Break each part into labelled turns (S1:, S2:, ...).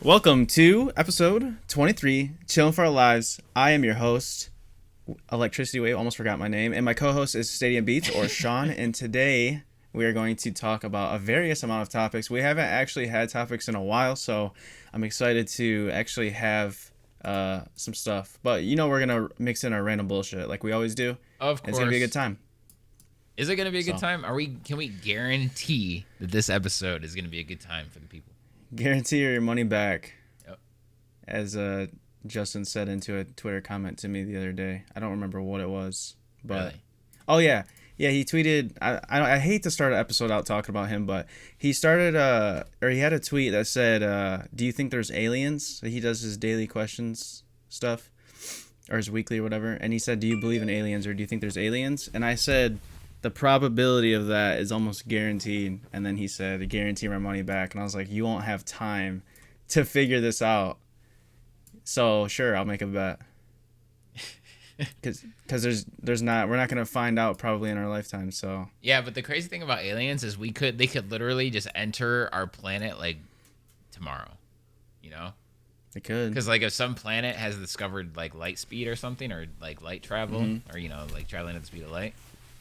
S1: Welcome to episode 23, Chillin' for Our Lives. I am your host, Electricity Wave, almost forgot my name, and my co-host is Stadium Beats, or Sean, and today we are going to talk about a various amount of topics. We haven't actually had topics in a while, so I'm excited to actually have some stuff. But we're going to mix in our random bullshit like we always do.
S2: Of course.
S1: It's going to be a good time.
S2: Is it going to be a good time? Can we guarantee that this episode is going to be a good time for the people?
S1: Guarantee your money back.
S2: Yep.
S1: As Justin said into a Twitter comment to me the other day. I don't remember what it was, but
S2: Really?
S1: Oh yeah, he tweeted. I hate to start an episode out talking about him, but he started or he had a tweet that said, "Do you think there's aliens?" He does his daily questions stuff, or his weekly or whatever, and he said, "Do you believe in aliens, or do you think there's aliens?" And I said, the probability of that is almost guaranteed. And then he said, "Guarantee my money back." And I was like, you won't have time to figure this out. So sure, I'll make a bet. Because we're not gonna find out probably in our lifetime. So
S2: yeah, but the crazy thing about aliens is they could literally just enter our planet like tomorrow.
S1: they could.
S2: Because like if some planet has discovered like light speed or something, or like light travel, or like traveling at the speed of light,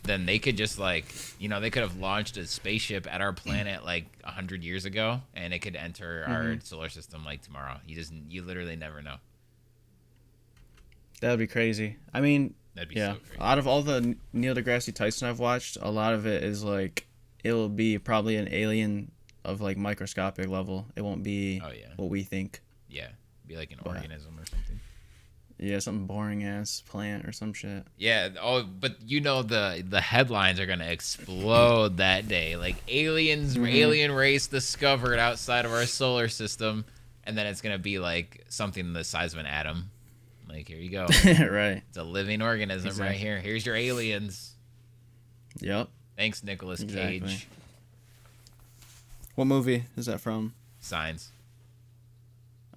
S2: then they could just they could have launched a spaceship at our planet like 100 years ago, and it could enter our solar system like tomorrow. You literally never know.
S1: That would be crazy. I mean,
S2: That'd be
S1: yeah.
S2: so crazy.
S1: Out of all the Neil deGrasse Tyson I've watched, a lot of it is like it'll be probably an alien of like microscopic level. It won't be what we think.
S2: Yeah, be like an organism or something.
S1: Yeah, something boring ass plant or some shit.
S2: Yeah. Oh, but the headlines are gonna explode that day. Like alien race discovered outside of our solar system, and then it's gonna be like something the size of an atom. Like, here you go.
S1: Right.
S2: It's a living organism right here. Here's your aliens.
S1: Yep.
S2: Thanks, Nicolas Cage.
S1: What movie is that from?
S2: Signs.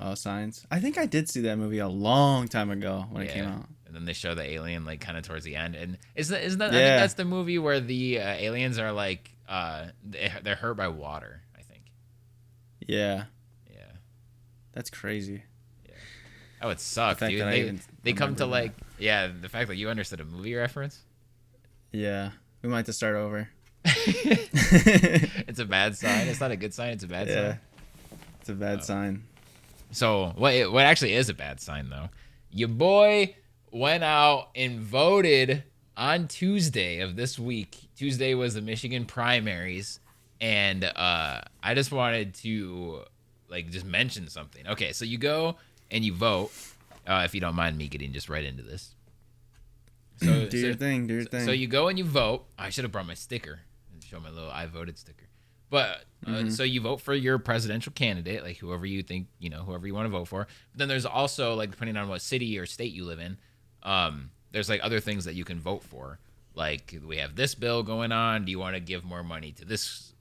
S1: Oh, Signs. I think I did see that movie a long time ago when it came out.
S2: And then they show the alien like kind of towards the end. And isn't that?
S1: Yeah.
S2: I think that's the movie where the aliens are like they're hurt by water. I think.
S1: Yeah.
S2: Yeah.
S1: That's crazy.
S2: Yeah. That would suck, dude. They come to like the fact that you understood a movie reference.
S1: Yeah. We might have to start over.
S2: It's a bad sign. It's not a good sign. It's a bad sign.
S1: It's a bad sign.
S2: So what actually is a bad sign though? Your boy went out and voted on Tuesday of this week. Tuesday was the Michigan primaries, and I just wanted to just mention something. Okay, so you go and you vote. If you don't mind me getting just right into this. So
S1: do your thing.
S2: So you go and you vote. I should have brought my sticker and show my little I voted sticker. But so you vote for your presidential candidate, like whoever you think, whoever you want to vote for. But then there's also like depending on what city or state you live in, there's like other things that you can vote for. Like we have this bill going on. Do you want to give more money to this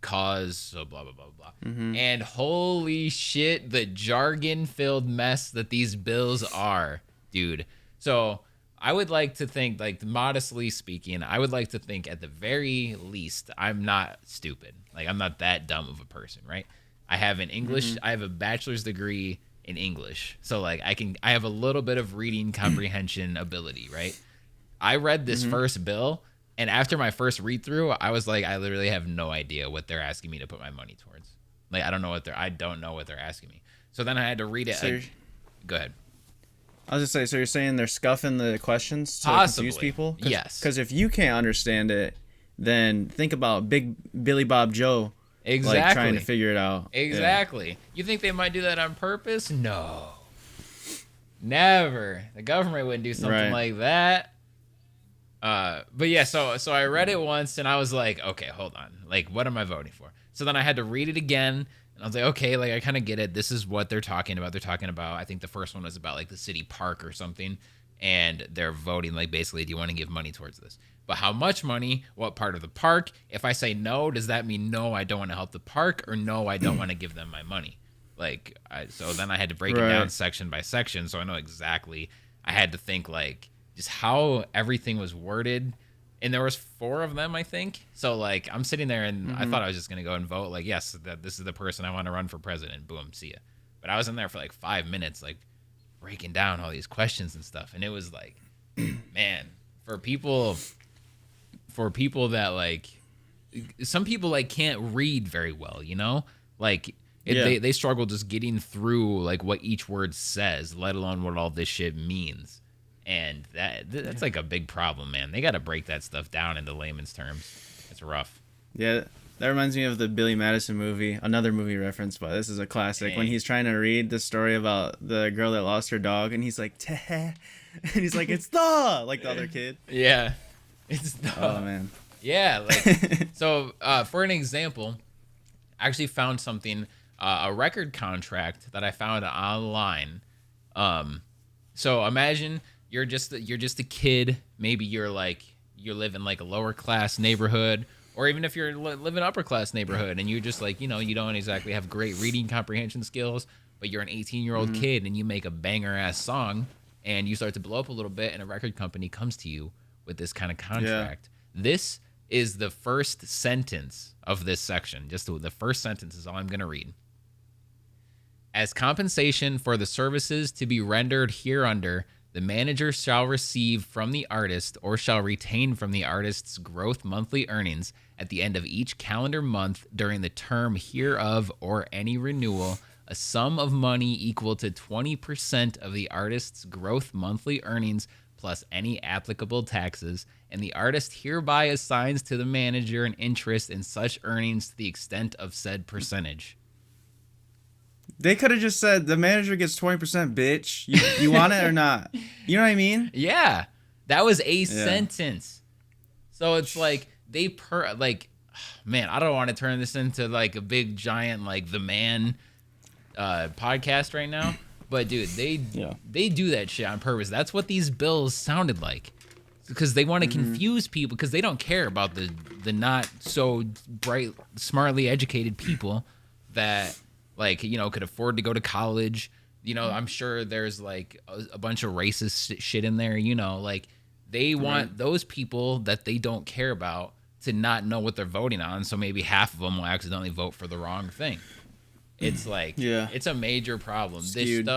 S2: cause? So blah blah blah blah. And holy shit, the jargon-filled mess that these bills are, dude. So I would like to think, like modestly speaking, I would like to think at the very least I'm not stupid. Like I'm not that dumb of a person, right? I have an English, I have a bachelor's degree in English. So like I have a little bit of reading comprehension ability, right? I read this first bill, and after my first read through, I was like, I literally have no idea what they're asking me to put my money towards. Like I don't know what they're asking me. So then I had to read it. Go ahead.
S1: I was just saying, so you're saying they're scuffing the questions to confuse people?
S2: Yes.
S1: Because if you can't understand it, then think about Big Billy Bob Joe.
S2: Exactly.
S1: Like trying to figure it out.
S2: Exactly. Yeah. You think they might do that on purpose? No. Never. The government wouldn't do something like that. But yeah, so I read it once and I was like, okay, hold on. Like, what am I voting for? So then I had to read it again. And I was like, okay, like I kind of get it. This is what they're talking about. They're talking about, I think the first one was about like the city park or something. And they're voting like basically, do you want to give money towards this? But how much money? What part of the park? If I say no, does that mean no, I don't want to help the park, or no, I don't want to give them my money? Like, so then I had to break it down section by section, so I know exactly. I had to think like just how everything was worded, and there was 4 of them, I think. So like I'm sitting there and I thought I was just gonna go and vote. Like, yes, that this is the person I want to run for president. Boom, see ya. But I was in there for like 5 minutes, like breaking down all these questions and stuff, and it was like, man, for people that like, some people like can't read very well, you know, like they struggle just getting through like what each word says, let alone what all this shit means. And that's like a big problem, man. They got to break that stuff down into layman's terms. It's rough.
S1: Yeah, that reminds me of the Billy Madison movie, another movie reference, but this is a classic.
S2: Dang.
S1: When he's trying to read the story about the girl that lost her dog, and he's like, "Teh," and he's like, "It's the," like the other kid.
S2: Yeah, it's the.
S1: Oh man.
S2: Yeah, like so. For an example, I actually found something, a record contract that I found online. So imagine you're just a kid. Maybe you live in like a lower class neighborhood, or even if you're live in upper class neighborhood, and you're just like, you know, you don't exactly have great reading comprehension skills, but you're an 18-year-old kid and you make a banger ass song, and you start to blow up a little bit, and a record company comes to you with this kind of contract. Yeah. This is the first sentence of this section. Just the first sentence is all I'm going to read. As compensation for the services to be rendered hereunder, the manager shall receive from the artist or shall retain from the artist's gross monthly earnings at the end of each calendar month during the term hereof or any renewal a sum of money equal to 20% of the artist's gross monthly earnings plus any applicable taxes, and the artist hereby assigns to the manager an interest in such earnings to the extent of said percentage.
S1: They could have just said the manager gets 20%, bitch. You want it or not? You know what I mean?
S2: Yeah, that was a sentence. So it's like man, I don't want to turn this into like a big giant like The Man podcast right now. But dude, they do that shit on purpose. That's what these bills sounded like, because they want to confuse people, because they don't care about the not so bright, smartly educated people that like, you know, could afford to go to college. You know, I'm sure there's like a bunch of racist shit in there. You know, like they want those people that they don't care about to not know what they're voting on. So maybe half of them will accidentally vote for the wrong thing. It's like, it's a major problem.
S1: Skewed.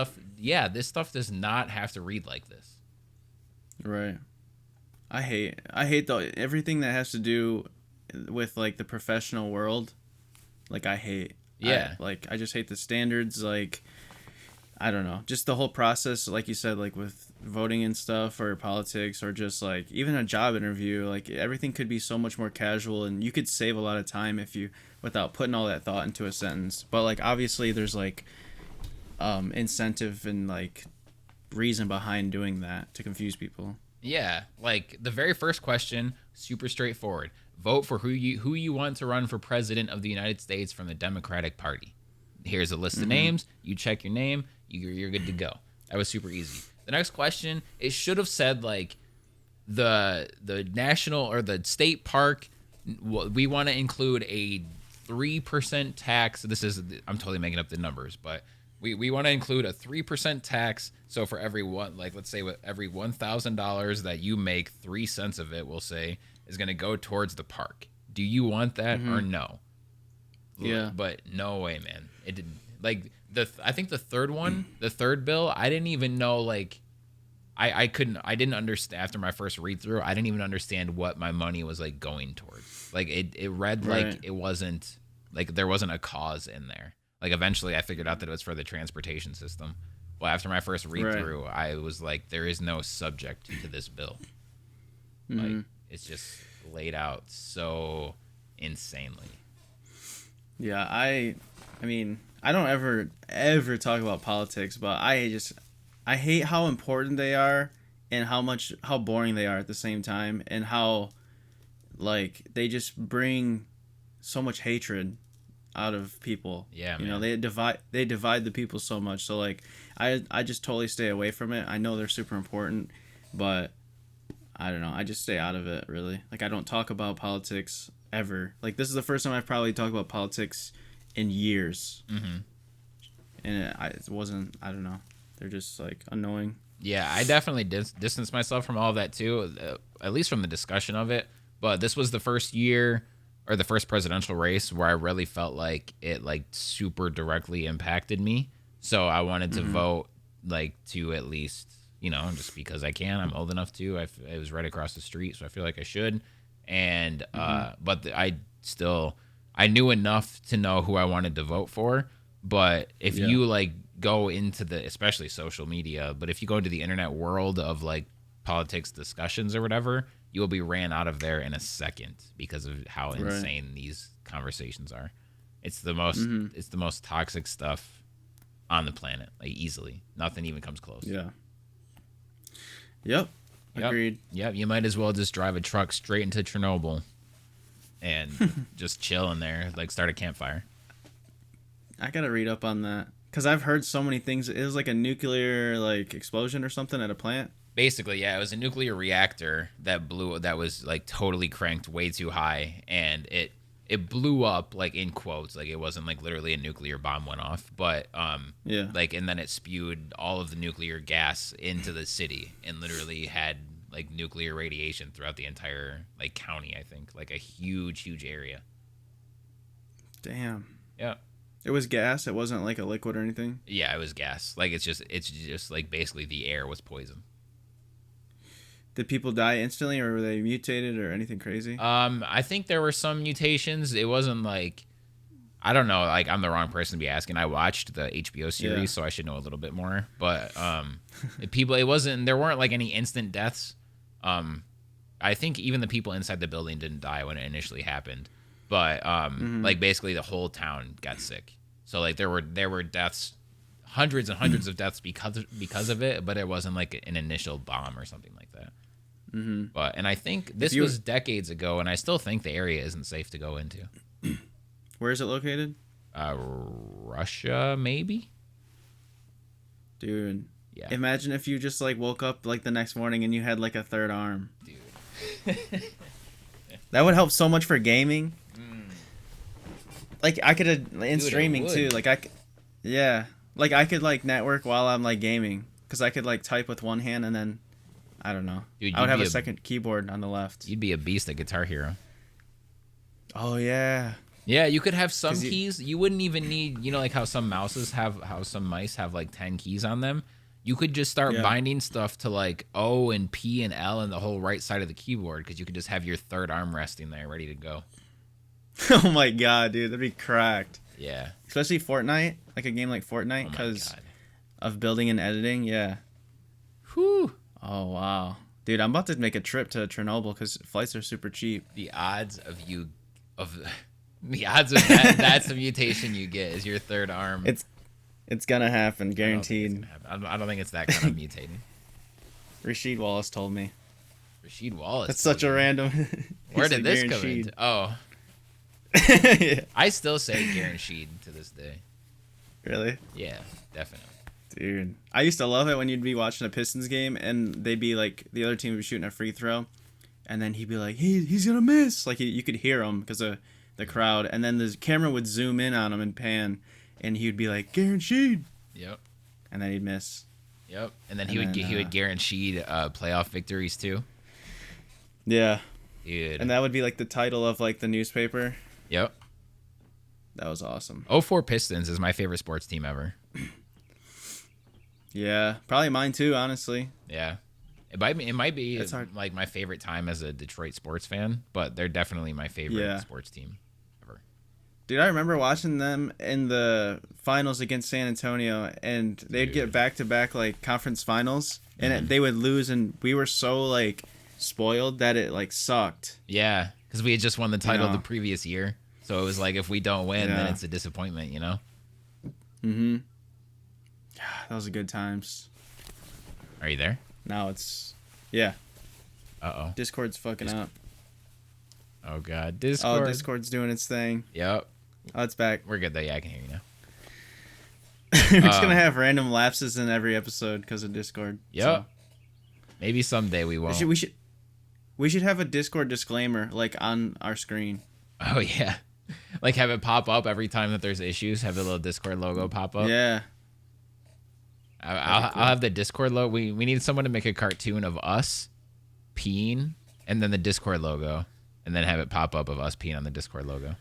S2: This stuff does not have to read like this.
S1: Right. I hate everything that has to do with like the professional world. Like I hate.
S2: Yeah.
S1: I just hate the standards. Like, I don't know, just the whole process. Like you said, like with voting and stuff, or politics, or just like even a job interview. Like everything could be so much more casual, and you could save a lot of time without putting all that thought into a sentence. But like obviously there's like incentive and like reason behind doing that to confuse people.
S2: Yeah, like the very first question, super straightforward. Vote for who you want to run for president of the United States from the Democratic Party. Here's a list of names. You check your name. You're good to go. That was super easy. The next question, it should have said like the national or the state park. We want to include a 3% tax. I'm totally making up the numbers, but we want to include a 3% tax. So for every one, like let's say with every $1,000 that you make, 3 cents of it, we'll say, is going to go towards the park. Do you want that or no?
S1: Yeah.
S2: But no way, man. It didn't. Like I think the third one, the third bill, I didn't even know, like I didn't understand after my first read through. I didn't even understand what my money was like going towards. Like it read like it wasn't, like there wasn't a cause in there. Like eventually I figured out that it was for the transportation system. Well, after my first read through, I was like, there is no subject to this bill. Like it's just laid out so insanely.
S1: Yeah, I mean, I don't ever talk about politics, but I hate how important they are and how boring they are at the same time, and how like they just bring so much hatred out of people.
S2: Yeah,
S1: you
S2: man.
S1: know, they divide the people so much. So like I just totally stay away from it. I know they're super important, but I don't know, I just stay out of it, really. Like I don't talk about politics ever. Like this is the first time I've probably talked about politics in years. And it wasn't, I don't know, they're just like annoying.
S2: Yeah, I definitely distanced myself from all of that too, at least from the discussion of it. But this was the first year, or the first presidential race, where I really felt like it like super directly impacted me. So I wanted to vote like to at least, just because I can. I'm old enough to. It was right across the street, so I feel like I should. And but I knew enough to know who I wanted to vote for. But if you like go into especially social media, but if you go into the internet world of like politics discussions or whatever, you will be ran out of there in a second because of how insane these conversations are. It's the most toxic stuff on the planet, like easily. Nothing even comes close.
S1: Yeah. Yep. Agreed.
S2: Yep. You might as well just drive a truck straight into Chernobyl and just chill in there, like start a campfire.
S1: I gotta read up on that because I've heard so many things. It was like a nuclear like explosion or something at a plant.
S2: Basically, yeah, it was a nuclear reactor that was like totally cranked way too high, and it blew up, like in quotes, like it wasn't like literally a nuclear bomb went off, but like, and then it spewed all of the nuclear gas into the city and literally had like nuclear radiation throughout the entire like county, I think, like a huge area.
S1: Damn.
S2: Yeah.
S1: It was gas. It wasn't like a liquid or anything.
S2: Yeah, it was gas. Like it's just like basically the air was poison.
S1: Did people die instantly, or were they mutated, or anything crazy?
S2: I think there were some mutations. It wasn't like, I don't know. Like I'm the wrong person to be asking. I watched the HBO series, so I should know a little bit more. But there weren't like any instant deaths. I think even the people inside the building didn't die when it initially happened. But like basically the whole town got sick. So like there were deaths, hundreds and hundreds of deaths because of it. But it wasn't like an initial bomb or something like that. And I think this was decades ago, and I still think the area isn't safe to go into.
S1: Where is it located?
S2: Russia, maybe.
S1: Dude,
S2: yeah.
S1: Imagine if you just like woke up like the next morning and you had like a third arm.
S2: Dude,
S1: that would help so much for gaming. Like I could in streaming too. Like like I could like network while I'm like gaming because I could like type with one hand and then. I don't know. Dude, I would have a second keyboard on the left.
S2: You'd be a beast at Guitar Hero.
S1: Oh, yeah.
S2: Yeah, you could have some keys. You wouldn't even need, like how some mice have like 10 keys on them. You could just start binding stuff to like O and P and L and the whole right side of the keyboard because you could just have your third arm resting there ready to go.
S1: Oh, my God, dude. That'd be cracked.
S2: Yeah.
S1: Especially Fortnite, like a game like Fortnite because of building and editing. Yeah.
S2: Whew.
S1: Oh, wow. Dude, I'm about to make a trip to Chernobyl because flights are super cheap.
S2: The odds of that's the mutation you get is your third arm.
S1: It's going to happen, guaranteed.
S2: I don't think it's that kind of mutating.
S1: Rasheed Wallace told me.
S2: Rasheed Wallace?
S1: That's such a random...
S2: Where did this come into? Oh.
S1: Yeah.
S2: I still say guaranteed to this day.
S1: Really?
S2: Yeah, definitely.
S1: Dude, I used to love it when you'd be watching a Pistons game and they'd be like, the other team would be shooting a free throw, and then he'd be like, he's gonna miss. Like you could hear him because of the crowd, and then the camera would zoom in on him and pan, and he would be like, guaranteed.
S2: Yep.
S1: And then he'd miss.
S2: Yep. And then he would guaranteed playoff victories too.
S1: Yeah.
S2: Dude.
S1: And that would be like the title of like the newspaper.
S2: Yep.
S1: That was awesome.
S2: 04 Pistons is my favorite sports team ever.
S1: Yeah, probably mine too, honestly.
S2: Yeah. It might be like my favorite time as a Detroit sports fan, but they're definitely my favorite sports team ever.
S1: Dude, I remember watching them in the finals against San Antonio, and they'd get back-to-back like conference finals, and they would lose, and we were so like spoiled that it like sucked.
S2: Yeah, because we had just won the title the previous year, so it was like if we don't win, then it's a disappointment,
S1: Mm-hmm. Those are good times.
S2: Are you there?
S1: Now it's... Yeah.
S2: Uh-oh.
S1: Discord's fucking up.
S2: Oh, God. Discord.
S1: Oh, Discord's doing its thing.
S2: Yep.
S1: Oh, it's back.
S2: We're good, though. Yeah, I can hear you now.
S1: We're just going to have random lapses in every episode because of Discord.
S2: Yep. So. Maybe someday we won't.
S1: We should have a Discord disclaimer, like, on our screen.
S2: Oh, yeah. Like, have it pop up every time that there's issues. Have the little Discord logo pop up.
S1: Yeah.
S2: I'll have the Discord logo. We need someone to make a cartoon of us peeing and then the Discord logo, and then have it pop up of us peeing on the Discord logo.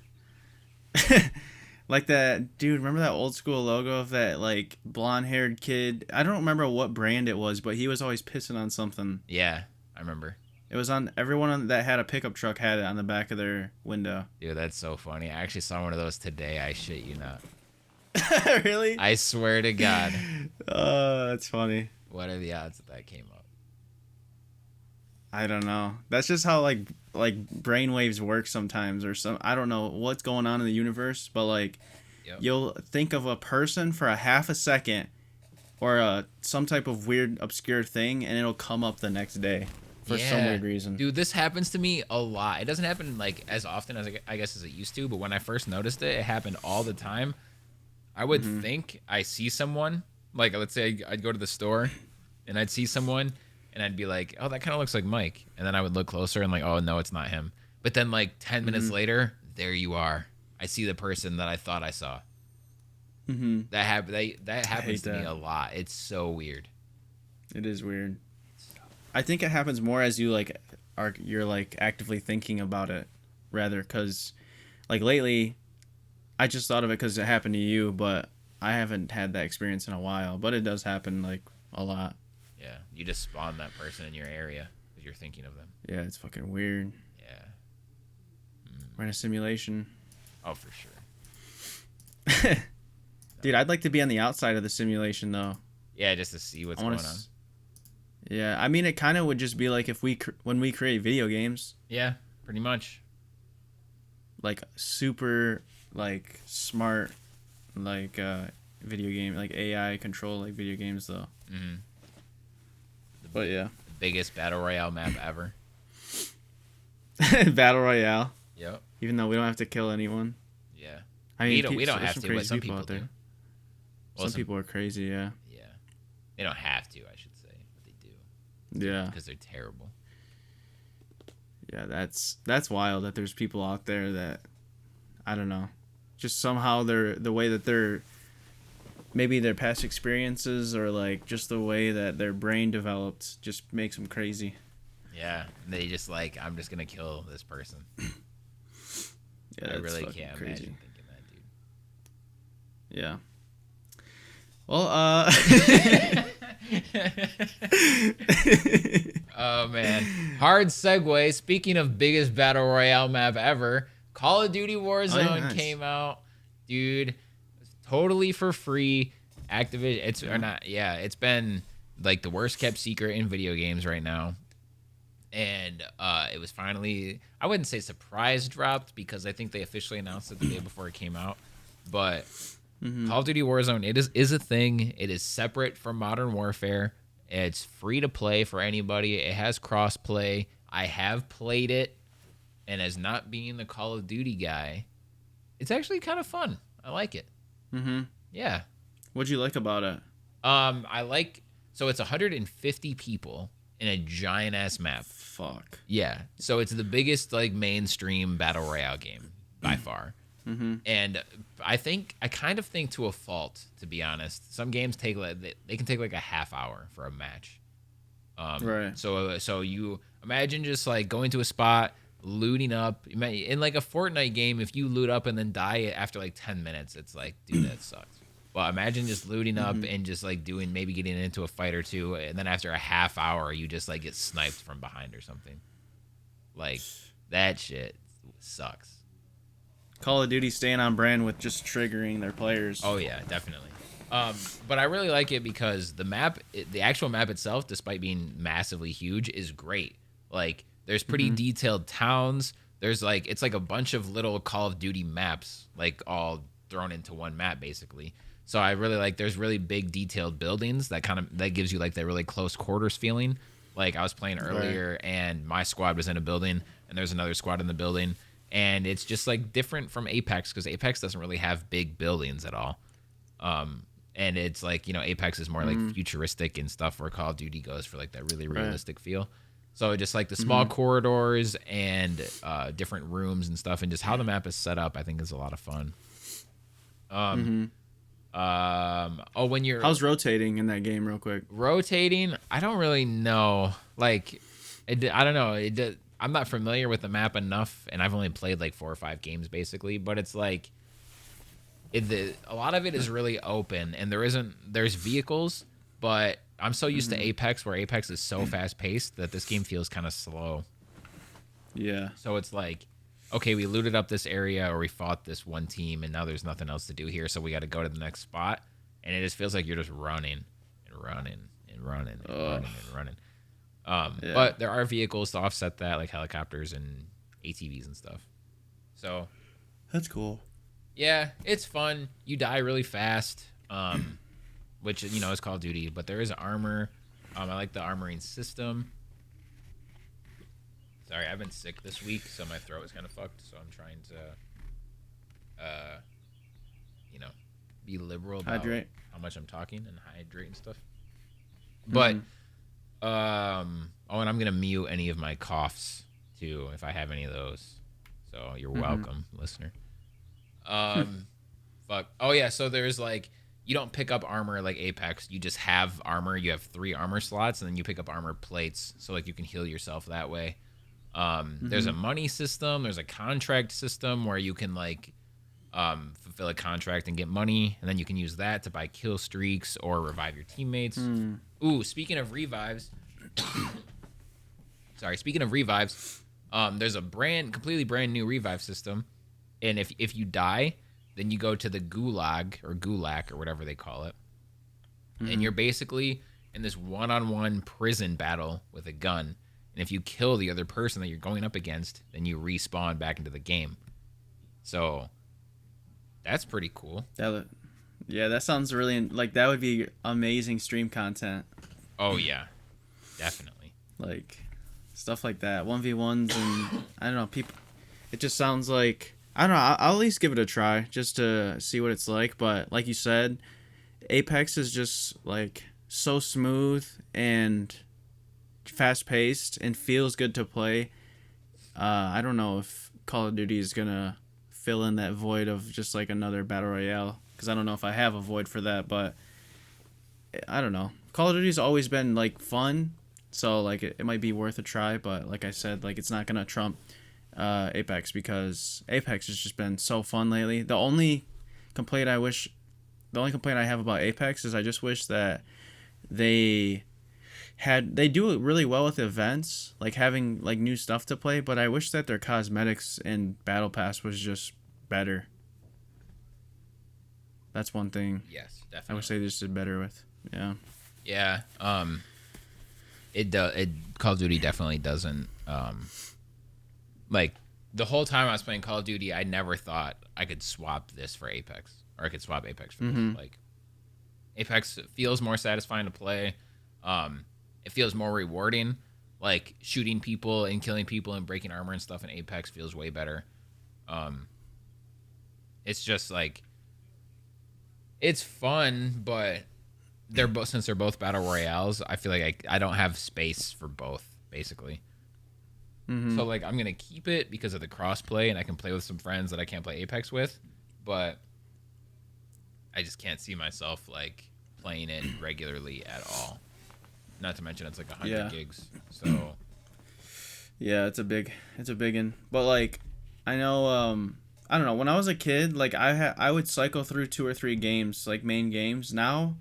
S1: Like that dude, remember that old school logo of that like blonde haired kid? I don't remember what brand it was, but he was always pissing on something.
S2: Yeah, I remember.
S1: It was on that had a pickup truck had it on the back of their window.
S2: Dude, that's so funny. I actually saw one of those today. I shit you not.
S1: Really?
S2: I swear to God.
S1: That's funny.
S2: What are the odds that came up?
S1: I don't know. That's just how like brainwaves work sometimes, or some I don't know what's going on in the universe, but like
S2: Yep.
S1: you'll think of a person for a half a second, or some type of weird obscure thing, and it'll come up the next day for some weird reason.
S2: Dude, this happens to me a lot. It doesn't happen like as often as I guess as it used to, but when I first noticed it, it happened all the time. I would think I see someone, like let's say I'd go to the store and I'd see someone and I'd be like, oh, that kind of looks like Mike. And then I would look closer and like, oh, no, it's not him. But then like 10 minutes later, there you are. I see the person that I thought I saw.
S1: Mm-hmm.
S2: That happens to me a lot. It's so weird.
S1: It is weird. I think it happens more as you like you're like actively thinking about it, rather, because like lately, I just thought of it because it happened to you, but I haven't had that experience in a while. But it does happen like a lot.
S2: Yeah, you just spawn that person in your area because you're thinking of them.
S1: Yeah, it's fucking weird.
S2: Yeah.
S1: We're in a simulation.
S2: Oh, for sure.
S1: Dude, I'd like to be on the outside of the simulation though.
S2: Yeah, just to see what's going on.
S1: Yeah, I mean, it kind of would just be like if when we create video games.
S2: Yeah, pretty much.
S1: Like super, like smart, like video game, like AI control, like video games though.
S2: Mm-hmm.
S1: But yeah,
S2: The biggest battle royale map ever.
S1: Battle Royale.
S2: Yep.
S1: Even though we don't have to kill anyone.
S2: Yeah.
S1: I mean,
S2: we don't
S1: there's
S2: have to,
S1: crazy
S2: but some people
S1: out there.
S2: do. Well,
S1: some people are crazy, yeah.
S2: Yeah. They don't have to, I should say, but they do.
S1: Yeah.
S2: Because they're terrible.
S1: Yeah, that's wild that there's people out there that I don't know. Just somehow the way that they're maybe their past experiences or like just the way that their brain developed just makes them crazy.
S2: Yeah. They just like, I'm just going to kill this person.
S1: Yeah,
S2: I really can't imagine thinking that, dude.
S1: Yeah. Well,
S2: Oh, man. Hard segue. Speaking of biggest battle royale map ever, Call of Duty Warzone came out. Dude, totally for free. Activision, it's been like the worst kept secret in video games right now. And it was finally, I wouldn't say surprise dropped because I think they officially announced it the day before it came out. But Call of Duty Warzone, it is a thing. It is separate from Modern Warfare. It's free to play for anybody. It has cross play. I have played it, and as not being the Call of Duty guy, it's actually kind of fun. I like it.
S1: Mm-hmm.
S2: Yeah.
S1: What'd you like about it?
S2: So it's 150 people in a giant ass map.
S1: Fuck.
S2: Yeah. So it's the biggest like mainstream battle royale game by far.
S1: Mm-hmm.
S2: And I kind of think to a fault, to be honest. Some games they can take like a half hour for a match.
S1: Right.
S2: So you imagine just like going to a spot, looting up. In like a Fortnite game, if you loot up and then die after like 10 minutes, it's like, dude, that sucks. Well, imagine just looting up and just like maybe getting into a fight or two, and then after a half hour, you just like get sniped from behind or something. Like that shit sucks.
S1: Call of Duty staying on brand with just triggering their players.
S2: Oh yeah, definitely. But I really like it because the actual map itself, despite being massively huge, is great. Like there's pretty detailed towns. There's like it's like a bunch of little Call of Duty maps, like all thrown into one map basically. So I really like there's really big detailed buildings that gives you like that really close quarters feeling. Like I was playing earlier and my squad was in a building and there's another squad in the building. And it's just like different from Apex because Apex doesn't really have big buildings at all. And it's like, Apex is more like futuristic and stuff where Call of Duty goes for like that really realistic feel. So just like the small corridors and different rooms and stuff and just how the map is set up, I think is a lot of fun. When you're
S1: how's rotating in that game real quick?
S2: Rotating, I don't really know. Like, I don't know. I'm not familiar with the map enough, and I've only played like 4 or 5 games basically. But it's like, a lot of it is really open, and there's vehicles, but I'm so used to Apex, where Apex is so fast paced that this game feels kind of slow.
S1: Yeah.
S2: So it's like, okay, we looted up this area, or we fought this one team, and now there's nothing else to do here, so we got to go to the next spot, and it just feels like you're just running and running and running and running and running. But there are vehicles to offset that, like helicopters and ATVs and stuff. So
S1: that's cool.
S2: Yeah, it's fun. You die really fast, which is Call of Duty, but there is armor. I like the armoring system. Sorry, I've been sick this week, so my throat is kind of fucked. So I'm trying to, be liberal about how much I'm talking and hydrate and stuff. But, and I'm gonna mute any of my coughs too if I have any of those. So you're welcome, listener. Fuck. Oh yeah, so there's like, you don't pick up armor like Apex. You just have armor. You have 3 armor slots, and then you pick up armor plates, so like you can heal yourself that way. There's a money system. There's a contract system where you can like fulfill a contract and get money, and then you can use that to buy kill streaks or revive your teammates. Ooh, speaking of revives, there's a completely brand new revive system, and if you die, then you go to the gulag or gulak or whatever they call it, and you're basically in this one-on-one prison battle with a gun. And if you kill the other person that you're going up against, then you respawn back into the game. So that's pretty cool.
S1: That sounds really like that would be amazing stream content.
S2: Oh yeah, definitely.
S1: Like stuff like that, 1v1s, and I don't know, people. It just sounds like, I don't know. I'll at least give it a try just to see what it's like. But like you said, Apex is just like so smooth and fast paced and feels good to play. I don't know if Call of Duty is gonna fill in that void of just like another battle royale, because I don't know if I have a void for that. But I don't know. Call of Duty's always been like fun, so like it might be worth a try. But like I said, like it's not gonna trump Apex, because Apex has just been so fun lately. The only complaint I have about Apex is I just wish that they do it really well with events, like having like new stuff to play, but I wish that their cosmetics and battle pass was just better. That's one thing.
S2: Yes, definitely.
S1: I wish they just did better with. Yeah.
S2: Call of Duty definitely doesn't like, the whole time I was playing Call of Duty, I never thought I could swap this for Apex, or I could swap Apex for this. Like, Apex feels more satisfying to play. It feels more rewarding. Like, shooting people and killing people and breaking armor and stuff in Apex feels way better. It's just like, it's fun, but since they're both battle royales, I feel like I don't have space for both, basically. So like, I'm gonna keep it because of the crossplay, and I can play with some friends that I can't play Apex with, but I just can't see myself like playing it regularly at all. Not to mention it's like 100 gigs. So
S1: yeah, it's a big one. But like, I know, I don't know. When I was a kid, like I would cycle through 2 or 3 games, like main games. Now,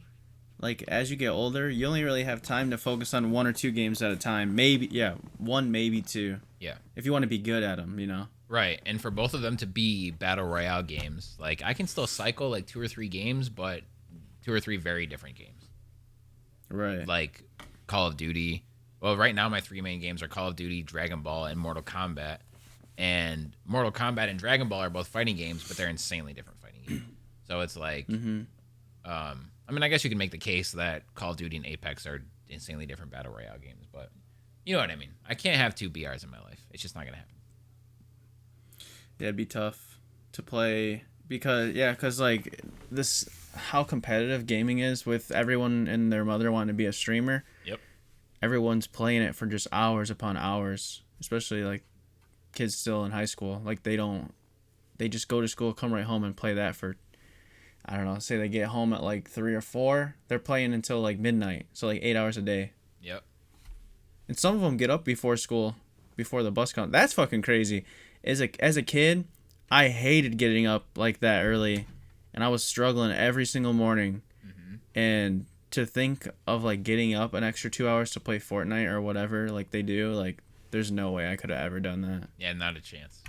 S1: like as you get older, you only really have time to focus on 1 or 2 games at a time. Maybe 1, maybe 2.
S2: Yeah.
S1: If you want to be good at them,
S2: Right, and for both of them to be battle royale games, like I can still cycle like 2 or 3 games, but 2 or 3 very different games.
S1: Right.
S2: Like Call of Duty. Well, right now my 3 main games are Call of Duty, Dragon Ball, and Mortal Kombat. And Mortal Kombat and Dragon Ball are both fighting games, but they're insanely different fighting games. So it's like, I mean, I guess you can make the case that Call of Duty and Apex are insanely different battle royale games, but you know what I mean. I can't have 2 BRs in my life. It's just not gonna happen.
S1: Yeah, it'd be tough to play because like this, how competitive gaming is with everyone and their mother wanting to be a streamer.
S2: Yep.
S1: Everyone's playing it for just hours upon hours, especially like kids still in high school. Like they just go to school, come right home and play that for, I don't know, say they get home at like 3 or 4, they're playing until like midnight. So like 8 hours a day.
S2: Yep.
S1: And some of them get up before school, before the bus comes. That's fucking crazy. As a kid, I hated getting up like that early and I was struggling every single morning. And to think of like getting up an extra 2 hours to play Fortnite or whatever like they do, like there's no way I could have ever done that.
S2: Yeah, not a chance.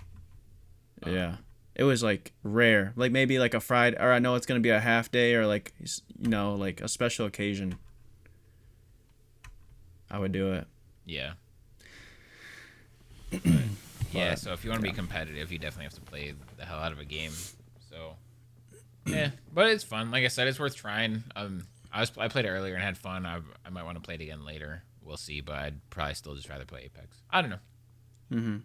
S1: Yeah. It was like rare. Like maybe like a Friday, or I know it's going to be a half day or like, you know, like a special occasion. I would do it.
S2: Yeah. Yeah, so if you want to be competitive, you definitely have to play the hell out of a game. So, yeah, but it's fun. Like I said, it's worth trying. I played it earlier and had fun. I might want to play it again later. We'll see, but I'd probably still just rather play Apex. I don't know.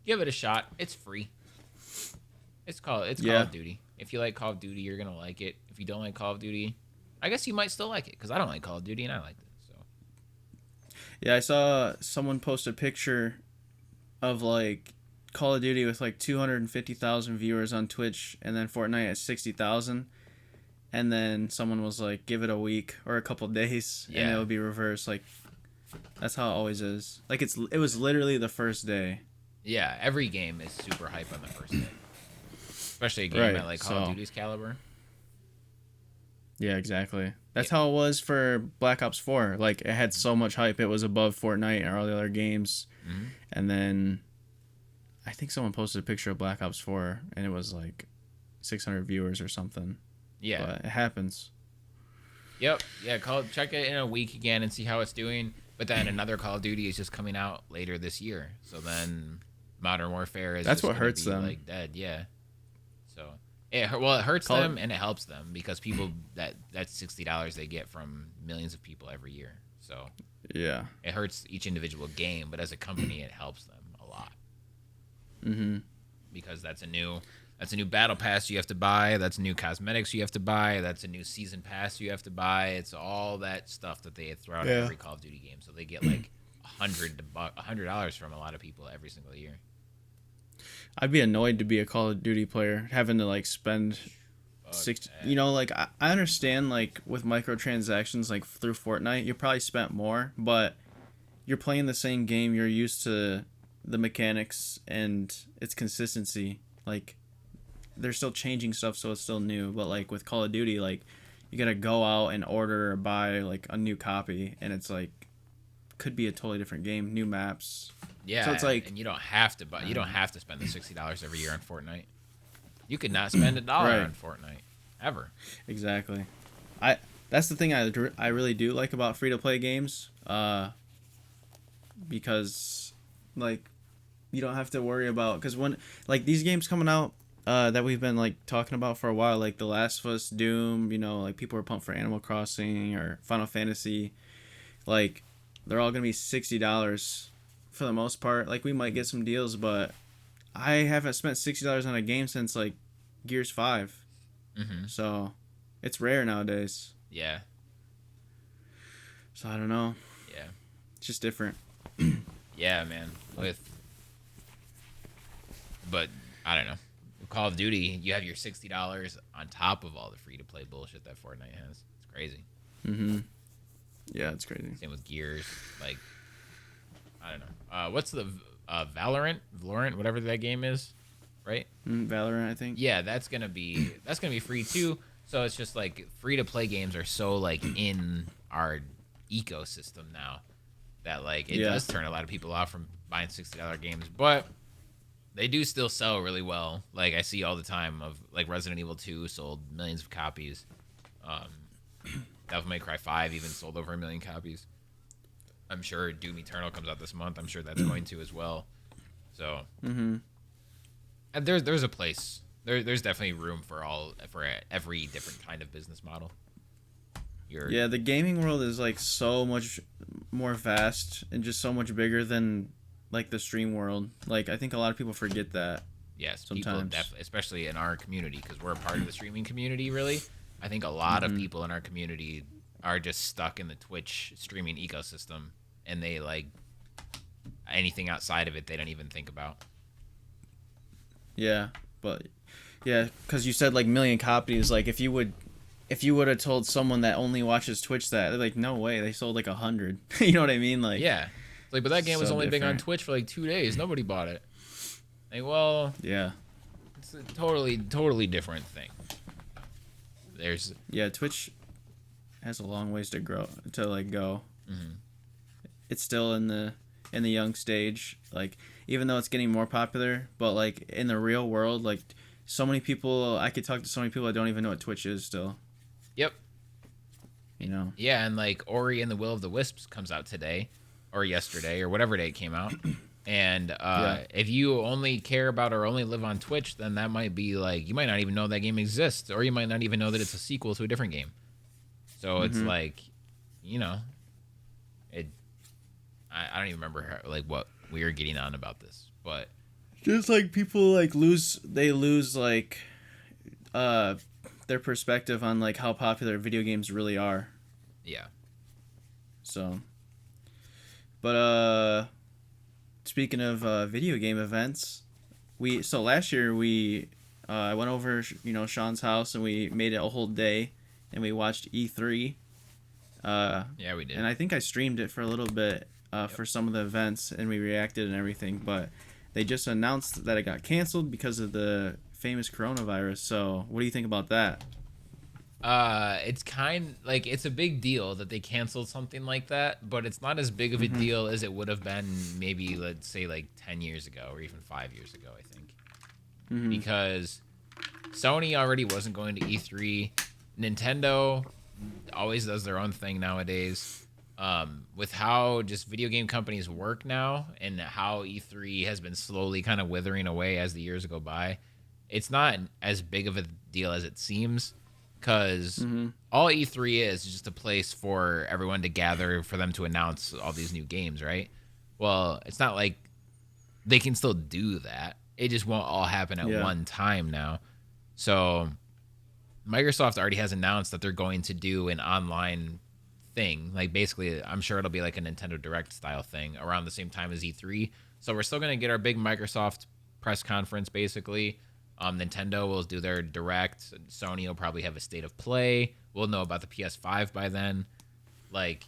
S2: Give it a shot. It's free. It's Call of Duty. If you like Call of Duty, you're gonna like it. If you don't like Call of Duty, I guess you might still like it because I don't like Call of Duty and I liked it. So,
S1: yeah, I saw someone post a picture of like Call of Duty with like 250,000 viewers on Twitch, and then Fortnite at 60,000, and then someone was like, "Give it a week or a couple days, and it would be reversed." Like, that's how it always is. Like it was literally the first day.
S2: Yeah, every game is super hype on the first day, especially a game at like Call of Duty's caliber.
S1: Yeah, exactly. That's how it was for Black Ops 4. Like, it had so much hype. It was above Fortnite and all the other games. And then I think someone posted a picture of Black Ops 4, and it was like 600 viewers or something.
S2: Yeah.
S1: But it happens.
S2: Yep. Yeah, check it in a week again and see how it's doing. But then another Call of Duty is just coming out later this year. So then Modern Warfare is
S1: That's
S2: just
S1: what hurts
S2: be
S1: them.
S2: Like dead, yeah. So it hurts them and it helps them because people that's $60 they get from millions of people every year. So
S1: yeah,
S2: it hurts each individual game, but as a company, it helps them a lot. Because that's a new battle pass you have to buy. That's new cosmetics you have to buy. That's a new season pass you have to buy. It's all that stuff that they throw out at every Call of Duty game. So they get like $100 from a lot of people every single year.
S1: I'd be annoyed to be a Call of Duty player having to like spend 60. You know, like I understand like with microtransactions like through Fortnite, you probably spent more, but you're playing the same game. You're used to the mechanics and its consistency. Like they're still changing stuff, so it's still new. But like with Call of Duty, like you gotta go out and order or buy like a new copy, and it's like could be a totally different game, new maps.
S2: Yeah,
S1: so it's like,
S2: and you don't have to buy. You don't have to spend the $60 every year on Fortnite. You could not spend $1 on Fortnite ever.
S1: Exactly. That's the thing I really do like about free to play games, because like you don't have to worry about, because when like these games coming out that we've been like talking about for a while, like The Last of Us, Doom, you know, like people are pumped for Animal Crossing or Final Fantasy, like they're all gonna be $60 for the most part. Like we might get some deals, but I haven't spent $60 on a game since like Gears 5. So it's rare nowadays.
S2: Yeah.
S1: So I don't know.
S2: Yeah.
S1: It's just different.
S2: Yeah, man. But I don't know. With Call of Duty, you have your $60 on top of all the free to play bullshit that Fortnite has. It's crazy.
S1: Yeah, it's crazy.
S2: Same with Gears. Like, I don't know. What's the Valorant, whatever that game is, right?
S1: Valorant, I think.
S2: Yeah, that's gonna be free too. So it's just like free to play games are so like in our ecosystem now that like it does turn a lot of people off from buying $60 games, but they do still sell really well. Like I see all the time of like Resident Evil 2 sold millions of copies. Devil May Cry 5 even sold over 1 million copies. I'm sure Doom Eternal comes out this month. I'm sure that's going to as well. So and there's a place. There's definitely room for every different kind of business model.
S1: The gaming world is like so much more vast and just so much bigger than like the stream world. Like I think a lot of people forget that.
S2: Yes,
S1: sometimes.
S2: People definitely, especially in our community, because we're a part of the streaming community. Really, I think a lot of people in our community are just stuck in the Twitch streaming ecosystem, and they like anything outside of it they don't even think about.
S1: Yeah, but because you said like million copies. Like if you would have told someone that only watches Twitch that, they're like, no way, they sold like 100. You know what I mean? Like
S2: yeah, like but that game was
S1: so
S2: only big on
S1: different.
S2: Twitch for like 2 days. Nobody bought it. Like, well,
S1: yeah,
S2: it's a totally different thing. there's
S1: Yeah, Twitch has a long ways to grow to like go.
S2: mm-hmm.
S1: It's still in the young stage. Like even though it's getting more popular, but like in the real world, like so many people I could talk to so many people that don't even know what Twitch is still.
S2: Yep.
S1: You know.
S2: Yeah, and like Ori and the Will of the Wisps comes out today or yesterday or whatever day it came out. And if you only care about or only live on Twitch, then that might be like you might not even know that game exists, or you might not even know that it's a sequel to a different game. So it's like, you know, it. I don't even remember how, like what we were getting on about this, but
S1: just like people like lose like their perspective on like how popular video games really are.
S2: yeah.
S1: So, but speaking of video game events, last year we I went over Sean's house and we made it a whole day and we watched E3.
S2: Yeah, we did.
S1: And I think I streamed it for a little bit for some of the events and we reacted and everything, but they just announced that it got canceled because of the famous coronavirus. So, what do you think about that?
S2: It's kind like it's a big deal that they canceled something like that, but it's not as big of a deal as it would have been maybe let's say like 10 years ago or even 5 years ago, I think. Because Sony already wasn't going to E3. Nintendo always does their own thing nowadays. With how just video game companies work now and how E3 has been slowly kind of withering away as the years go by, it's not as big of a deal as it seems. Because all E3 is just a place for everyone to gather for them to announce all these new games, right? Well, it's not like they can still do that. It just won't all happen at one time now. So Microsoft already has announced that they're going to do an online thing. Like basically, I'm sure it'll be like a Nintendo Direct style thing around the same time as E3. So we're still going to get our big Microsoft press conference basically. Nintendo will do their Direct. Sony will probably have a state of play. We'll know about the PS5 by then. Like,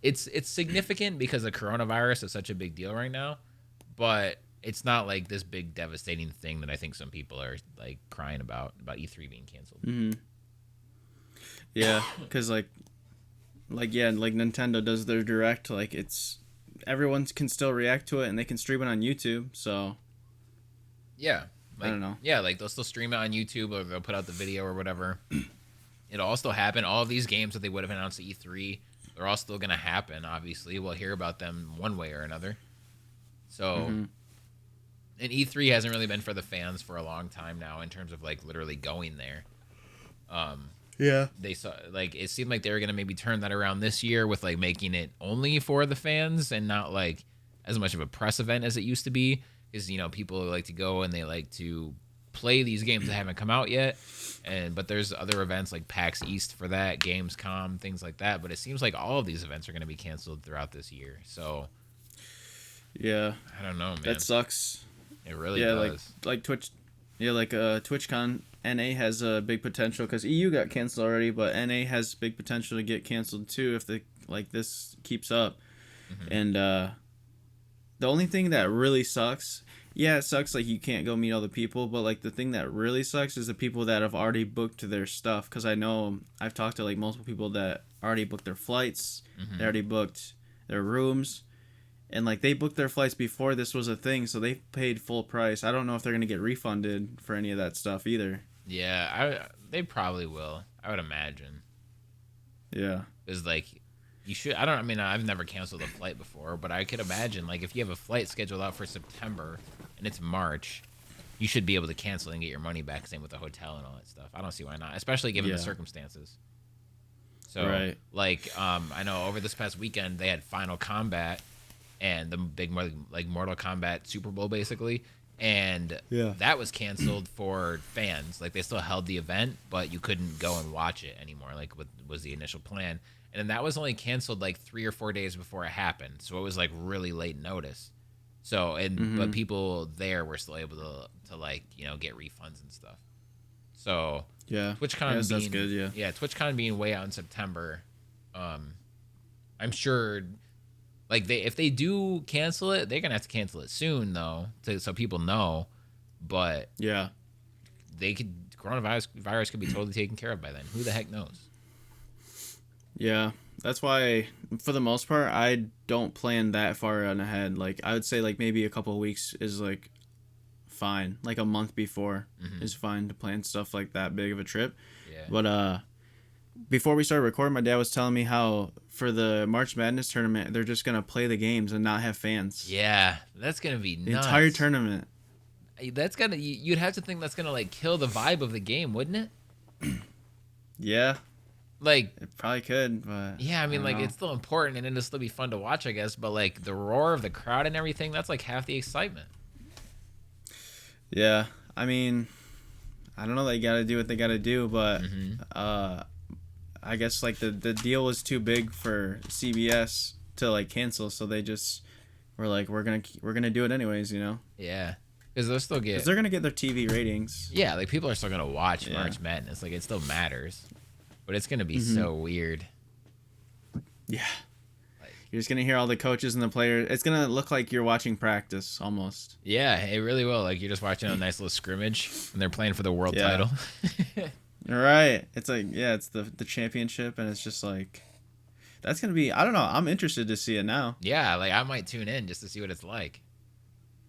S2: it's significant because the coronavirus is such a big deal right now, but it's not like this big devastating thing that I think some people are like crying about E3 being canceled.
S1: Yeah, because like Nintendo does their Direct. Like it's everyone can still react to it and they can stream it on YouTube. So
S2: yeah. Like,
S1: I don't know.
S2: Yeah, like they'll still stream it on YouTube or they'll put out the video or whatever. It'll all still happen. All of these games that they would have announced at E3, they're all still going to happen, obviously. We'll hear about them one way or another. So, and E3 hasn't really been for the fans for a long time now in terms of like literally going there.
S1: Yeah.
S2: They saw like it seemed like they were going to maybe turn that around this year with like making it only for the fans and not like as much of a press event as it used to be. Because people like to go and they like to play these games that haven't come out yet, but there's other events like PAX East for that, Gamescom, things like that. But it seems like all of these events are going to be canceled throughout this year. So
S1: yeah,
S2: I don't know, man.
S1: That sucks.
S2: It really does.
S1: Like Twitch, TwitchCon NA has a big potential because EU got canceled already, but NA has big potential to get canceled too if this keeps up, and. The only thing that really sucks, it sucks like you can't go meet all the people, but like the thing that really sucks is the people that have already booked their stuff. Because I know I've talked to like multiple people that already booked their flights, they already booked their rooms, and like they booked their flights before this was a thing, so they paid full price. I don't know if they're gonna get refunded for any of that stuff either.
S2: Yeah, they probably will. I would imagine.
S1: Yeah,
S2: because like. You should. I've never canceled a flight before, but I could imagine like if you have a flight scheduled out for September and it's March, you should be able to cancel and get your money back. Same with the hotel and all that stuff. I don't see why not, especially given the circumstances. So, like, I know over this past weekend they had Final Combat and the big like Mortal Kombat Super Bowl basically, and that was canceled for fans. Like they still held the event, but you couldn't go and watch it anymore. Like what was the initial plan. And that was only canceled like 3 or 4 days before it happened. So it was like really late notice. So, but people there were still able to like, get refunds and stuff. So TwitchCon being,
S1: that's good,
S2: TwitchCon being way out in September, I'm sure like if they do cancel it, they're going to have to cancel it soon though, so people know. But they could coronavirus could be totally taken care of by then. Who the heck knows?
S1: Yeah, that's why for the most part I don't plan that far on ahead. Like I would say like maybe a couple of weeks is like fine. Like a month before is fine to plan stuff like that big of a trip.
S2: Yeah.
S1: But before we started recording, my dad was telling me how for the March Madness tournament they're just gonna play the games and not have fans.
S2: Yeah, that's gonna be nuts.
S1: The entire tournament.
S2: That's gonna. You'd have to think that's gonna like kill the vibe of the game, wouldn't it?
S1: Yeah.
S2: Like
S1: It probably could, but
S2: yeah, I mean,
S1: don't
S2: like
S1: know.
S2: it's still important and it'll still be fun to watch, I guess. But like the roar of the crowd and everything, that's like half the excitement.
S1: Yeah, I mean, I don't know. They gotta do what they gotta do, but I guess like the deal was too big for CBS to like cancel, so they just were like, we're gonna do it anyways, you know?
S2: Yeah, because they'll still
S1: Because
S2: get.
S1: they're gonna get their TV ratings.
S2: Yeah, like people are still gonna watch
S1: Yeah.
S2: March Madness. Like it still matters, but it's gonna be so weird.
S1: Yeah,
S2: Like,
S1: you're just gonna hear all the coaches and the players. It's gonna look like you're watching practice almost.
S2: yeah, it really will. Like you're just watching a nice little scrimmage and they're playing for the world
S1: Yeah.
S2: title.
S1: Right. It's like it's the championship, and it's just like that's gonna be. I don't know. I'm interested to see it now.
S2: Yeah, like I might tune in just to see what it's like.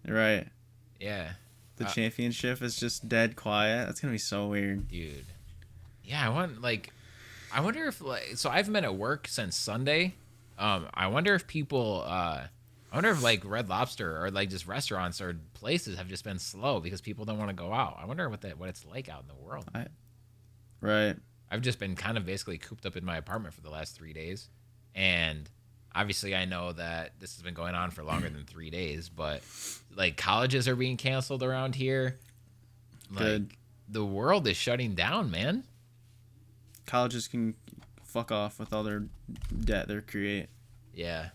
S1: Right.
S2: Yeah,
S1: The championship is just dead quiet. That's gonna be so weird.
S2: dude. Yeah, I wonder if like so I've been at work since Sunday. I wonder if people I wonder if like Red Lobster or like just restaurants or places have just been slow because people don't want to go out. I wonder what it's like out in the world.
S1: Right.
S2: I've just been kind of basically cooped up in my apartment for the last 3 days, and obviously I know that this has been going on for longer than 3 days. But like colleges are being canceled around here. Like
S1: Good.
S2: the world is shutting down, man.
S1: Colleges can fuck off with all their debt they create.
S2: Yeah,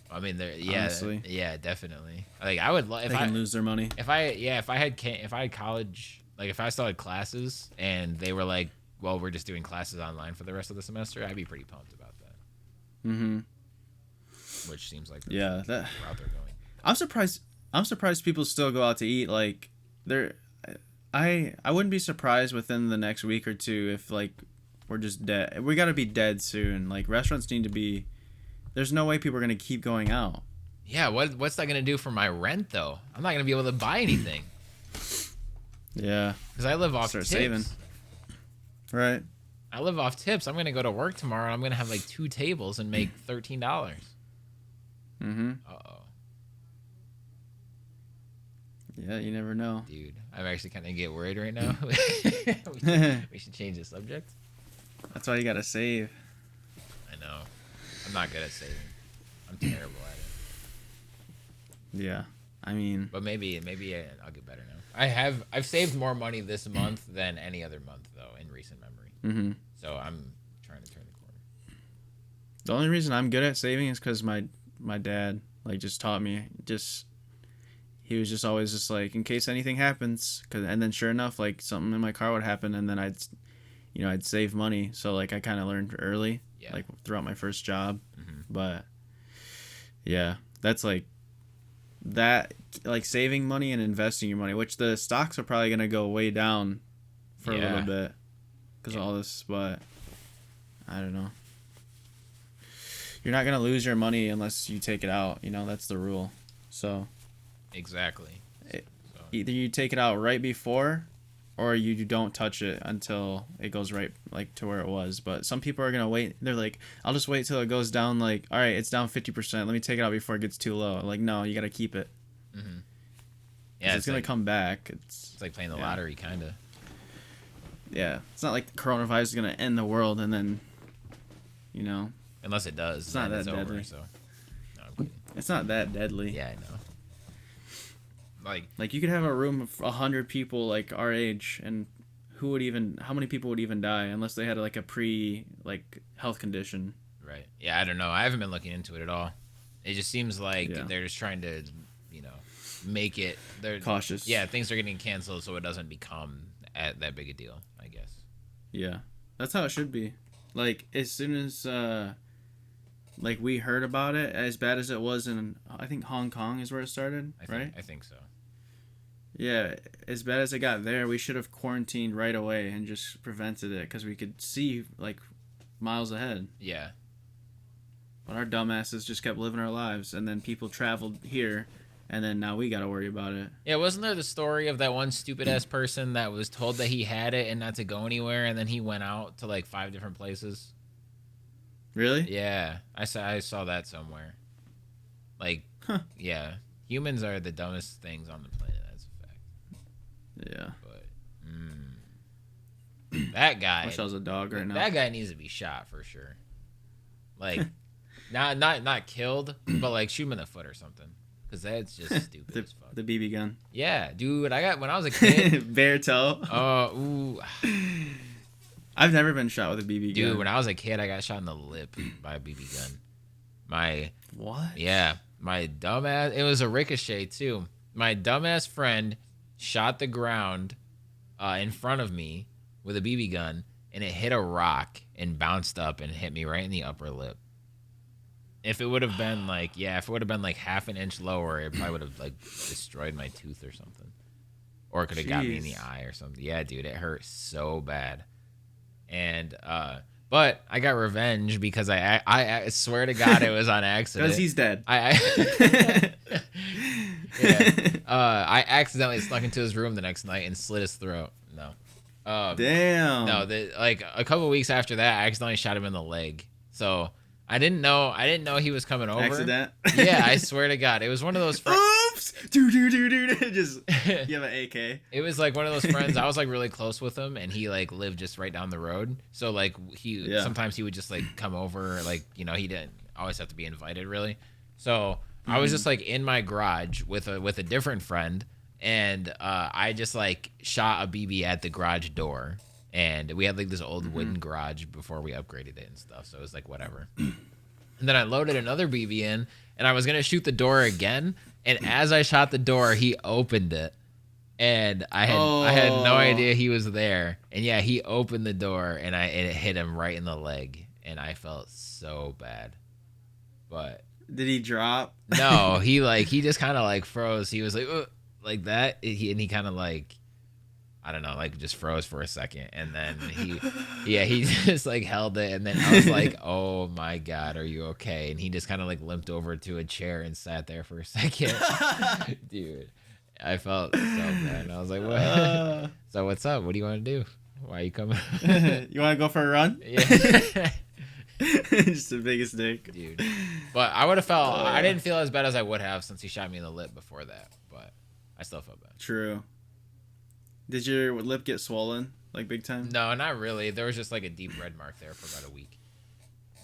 S2: I mean, yeah,
S1: Honestly.
S2: yeah, definitely. Like, I would if
S1: They
S2: I
S1: can lose their money.
S2: if I had college, like if I still had classes and they were like, well, we're just doing classes online for the rest of the semester, I'd be pretty pumped about that.
S1: Mm-hmm.
S2: Which seems like
S1: Yeah.
S2: the route they're going.
S1: I'm surprised people still go out to eat. Like I wouldn't be surprised within the next week or two if like we're just dead. We gotta be dead soon. Like restaurants need to be. There's no way people are gonna keep going out.
S2: Yeah, what's that gonna do for my rent though? I'm not gonna be able to buy anything
S1: Yeah.
S2: because I live off
S1: Start
S2: tips.
S1: saving. Right.
S2: I live off tips. I'm gonna go to work tomorrow. And I'm gonna have like 2 tables and make $13.
S1: Mm-hmm.
S2: Uh-oh.
S1: Yeah. You never know.
S2: Dude, I'm actually kind of get worried right now. We should change the subject.
S1: That's why you gotta save.
S2: I know. I'm not good at saving. I'm terrible at it.
S1: Yeah. I mean.
S2: But maybe I'll get better now. I've saved more money this month than any other month though in recent memory.
S1: Mm-hmm.
S2: So I'm trying to turn the corner.
S1: The only reason I'm good at saving is because my dad like just taught me. He was just always just like in case anything happens, and then sure enough like something in my car would happen, and then I'd save money. So like I kind of learned early, like throughout my first job.
S2: Mm-hmm.
S1: But yeah, that's like that like saving money and investing your money, which the stocks are probably gonna go way down for a little bit because of all this. But I don't know. You're not gonna lose your money unless you take it out. You know that's the rule. So
S2: Exactly.
S1: either you take it out right before, or you don't touch it until it goes right like to where it was. But some people are gonna wait. They're like, I'll just wait till it goes down. Like, all right, it's down 50%. Let me take it out before it gets too low. Like, no, you gotta keep it.
S2: Mm-hmm. Yeah,
S1: it's gonna
S2: like,
S1: come back. It's
S2: like playing the lottery, kind of.
S1: Yeah, it's not like the coronavirus is gonna end the world and then,
S2: Unless it does,
S1: It's not
S2: then
S1: that
S2: over,
S1: deadly.
S2: so. No, I'm kidding.
S1: it's not that deadly.
S2: Yeah, I know.
S1: Like you could have a room of 100 people like our age, and how many people would even die unless they had like a health condition.
S2: Right. Yeah, I don't know. I haven't been looking into it at all. It just seems like they're just trying to, make it. They're
S1: Cautious.
S2: Yeah, things are getting canceled so it doesn't become that big a deal, I guess.
S1: Yeah, that's how it should be. Like as soon as like we heard about it, as bad as it was in I think Hong Kong is where it started, right?
S2: I think so.
S1: Yeah, as bad as it got there, we should have quarantined right away and just prevented it because we could see like miles ahead.
S2: Yeah.
S1: But our dumbasses just kept living our lives, and then people traveled here, and then now we got to worry about it.
S2: Yeah, wasn't there the story of that one stupid ass person that was told that he had it and not to go anywhere, and then he went out to like 5 different places?
S1: Really?
S2: Yeah, I saw that somewhere. Like, yeah, humans are the dumbest things on the planet. That's a fact.
S1: Yeah.
S2: But that guy.
S1: Wish I was a dog right now.
S2: That guy needs to be shot for sure. Like, not killed, but like shoot him in the foot or something. Because that's just stupid as fuck.
S1: The BB gun.
S2: Yeah, dude. I got when I was a kid.
S1: Bear toe.
S2: Ooh.
S1: I've never been shot with a BB gun.
S2: Dude, when I was a kid, I got shot in the lip by a BB gun.
S1: What?
S2: Yeah, my dumbass. It was a ricochet too. My dumbass friend shot the ground in front of me with a BB gun, and it hit a rock and bounced up and hit me right in the upper lip. If it would have been like half an inch lower, it probably would have like destroyed my tooth or something, or it could have got me in the eye or something. Yeah, dude, it hurt so bad. And but I got revenge because I swear to God it was on accident.
S1: Because he's dead.
S2: I accidentally snuck into his room the next night and slit his throat. No.
S1: Damn.
S2: No, like a couple weeks after that, I accidentally shot him in the leg. So I didn't know he was coming over.
S1: Accident.
S2: Yeah, I swear to God, it was one of those.
S1: Oops! Just you have an AK.
S2: It was like one of those friends. I was like really close with him, and he like lived just right down the road. So like sometimes he would just like come over. Like he didn't always have to be invited really. So I was just like in my garage with a different friend, and I just like shot a BB at the garage door. And we had like this old wooden garage before we upgraded it and stuff. So it was like whatever. And then I loaded another BB in, and I was going to shoot the door again. And as I shot the door, he opened it. And I had no idea he was there. And yeah, he opened the door, and it hit him right in the leg. And I felt so bad. But
S1: did he drop?
S2: No, he just kind of like froze. He was like that. And he kind of like, I don't know, like just froze for a second, and then he just like held it, and then I was like, "Oh my God, are you okay?" And he just kind of like limped over to a chair and sat there for a second. Dude, I felt so bad. And I was like, "What?" So what's up? What do you want to do? Why are you coming?
S1: You want to go for a run?
S2: Yeah.
S1: Just the biggest dick,
S2: dude. But I would have felt. I didn't feel as bad as I would have since he shot me in the lip before that, but I still felt bad.
S1: True. Did your lip get swollen, like big time?
S2: No, not really. There was just like a deep red mark there for about a week.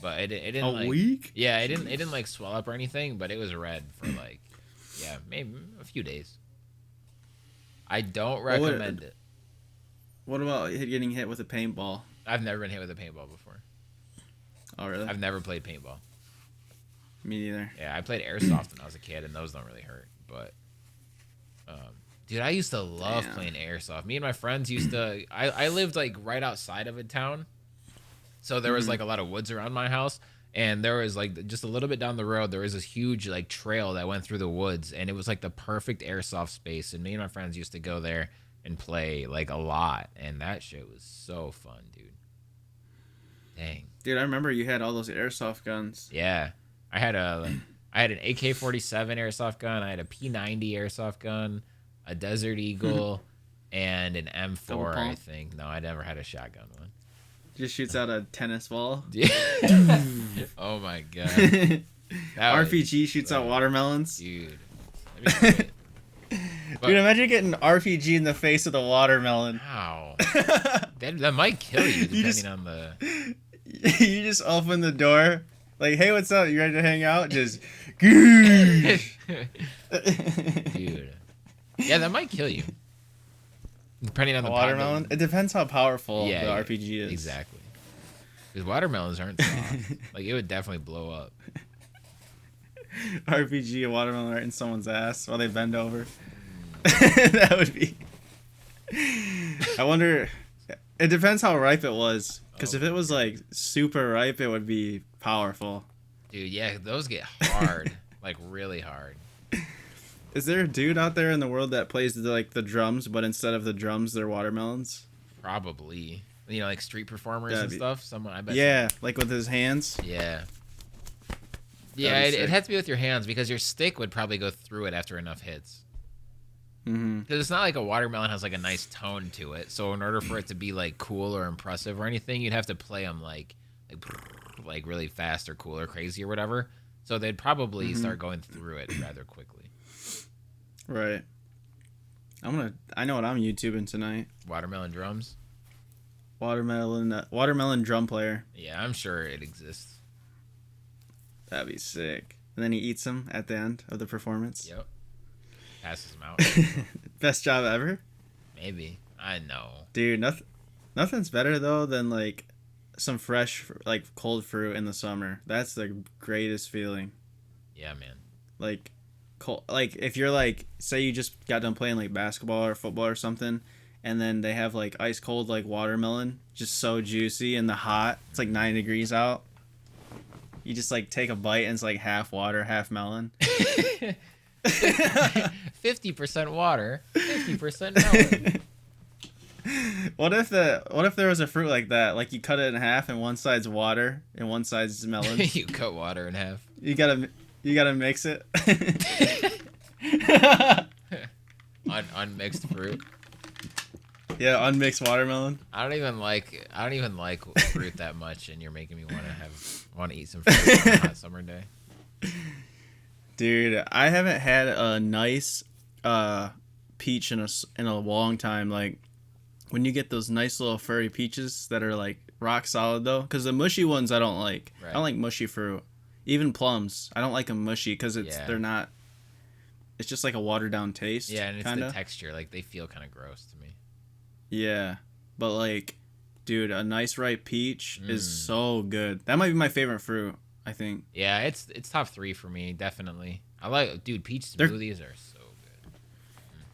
S2: But it didn't
S1: a
S2: like,
S1: week?
S2: Yeah, it didn't like swell up or anything, but it was red for like maybe a few days. I don't recommend it.
S1: What about getting hit with a paintball?
S2: I've never been hit with a paintball before.
S1: Oh, really?
S2: I've never played paintball.
S1: Me neither.
S2: Yeah, I played airsoft when I was a kid, and those don't really hurt. But dude, I used to love playing airsoft. Me and my friends used to. I lived like right outside of a town, so there was like a lot of woods around my house, and there was like just a little bit down the road there was this huge like trail that went through the woods, and it was like the perfect airsoft space. And me and my friends used to go there and play like a lot, and that shit was so fun, dude. Dang.
S1: Dude, I remember you had all those airsoft guns.
S2: Yeah, I had an AK-47 airsoft gun. I had a P90 airsoft gun. A Desert Eagle, and an M4, I think. No, I never had a shotgun one.
S1: Just shoots out a tennis ball.
S2: Oh my God.
S1: RPG shoots out watermelons.
S2: Dude.
S1: Dude, imagine getting RPG in the face with a watermelon.
S2: How? that might kill you, depending on the...
S1: You just open the door. Like, hey, what's up? You ready to hang out? Just... Dude.
S2: Yeah, that might kill you. Depending on the
S1: watermelon. It depends how powerful the RPG is.
S2: Exactly. Because watermelons aren't soft. Like, it would definitely blow up.
S1: RPG, a watermelon right in someone's ass while they bend over. That would be... I wonder... It depends how ripe it was. Because if it was, like, super ripe, it would be powerful.
S2: Dude, yeah, those get hard. Like, really hard.
S1: Is there a dude out there in the world that plays the drums, but instead of the drums, they're watermelons?
S2: Probably. Like street performers
S1: That'd
S2: and
S1: be,
S2: stuff. Someone, I bet.
S1: yeah, like with his hands.
S2: Yeah. Yeah,
S1: That'd be
S2: it
S1: sick.
S2: has to be with your hands because your stick would probably go through it after enough hits.
S1: Mm-hmm.
S2: Because it's not like a watermelon has like a nice tone to it. So in order for it to be like cool or impressive or anything, you'd have to play them like really fast or cool or crazy or whatever. So they'd probably start going through it rather quickly.
S1: Right. I know what I'm YouTubing tonight.
S2: Watermelon drums.
S1: Watermelon drum player.
S2: Yeah, I'm sure it exists.
S1: That'd be sick. And then he eats them at the end of the performance.
S2: Yep. Passes them out.
S1: Best job ever.
S2: Maybe. I know.
S1: Dude, nothing's better though than like some fresh like cold fruit in the summer. That's the greatest feeling.
S2: Yeah, man.
S1: Like cold, like if you're like say you just got done playing like basketball or football or something, and then they have like ice cold like watermelon, just so juicy and the hot. It's like 9 degrees out. You just like take a bite and it's like half water, half melon.
S2: 50% water, 50% melon.
S1: What if there was a fruit like that? Like you cut it in half and one side's water and one side's melon.
S2: You cut water in half.
S1: You gotta mix it.
S2: Unmixed fruit.
S1: Yeah, unmixed watermelon.
S2: I don't even like fruit that much, and you're making me want to eat some fruit on a hot summer day.
S1: Dude, I haven't had a nice peach in a long time. Like when you get those nice little furry peaches that are like rock solid though, because the mushy ones I don't like.
S2: Right.
S1: I don't like mushy fruit. Even plums, I don't like them mushy because they're not. It's just like a watered down taste.
S2: Yeah, and it's
S1: kinda.
S2: the texture. Like they feel kind of gross to me.
S1: Yeah, but like, dude, a nice ripe peach is so good. That might be my favorite fruit, I think.
S2: Yeah, it's top 3 for me, definitely. Dude, peach smoothies are so good.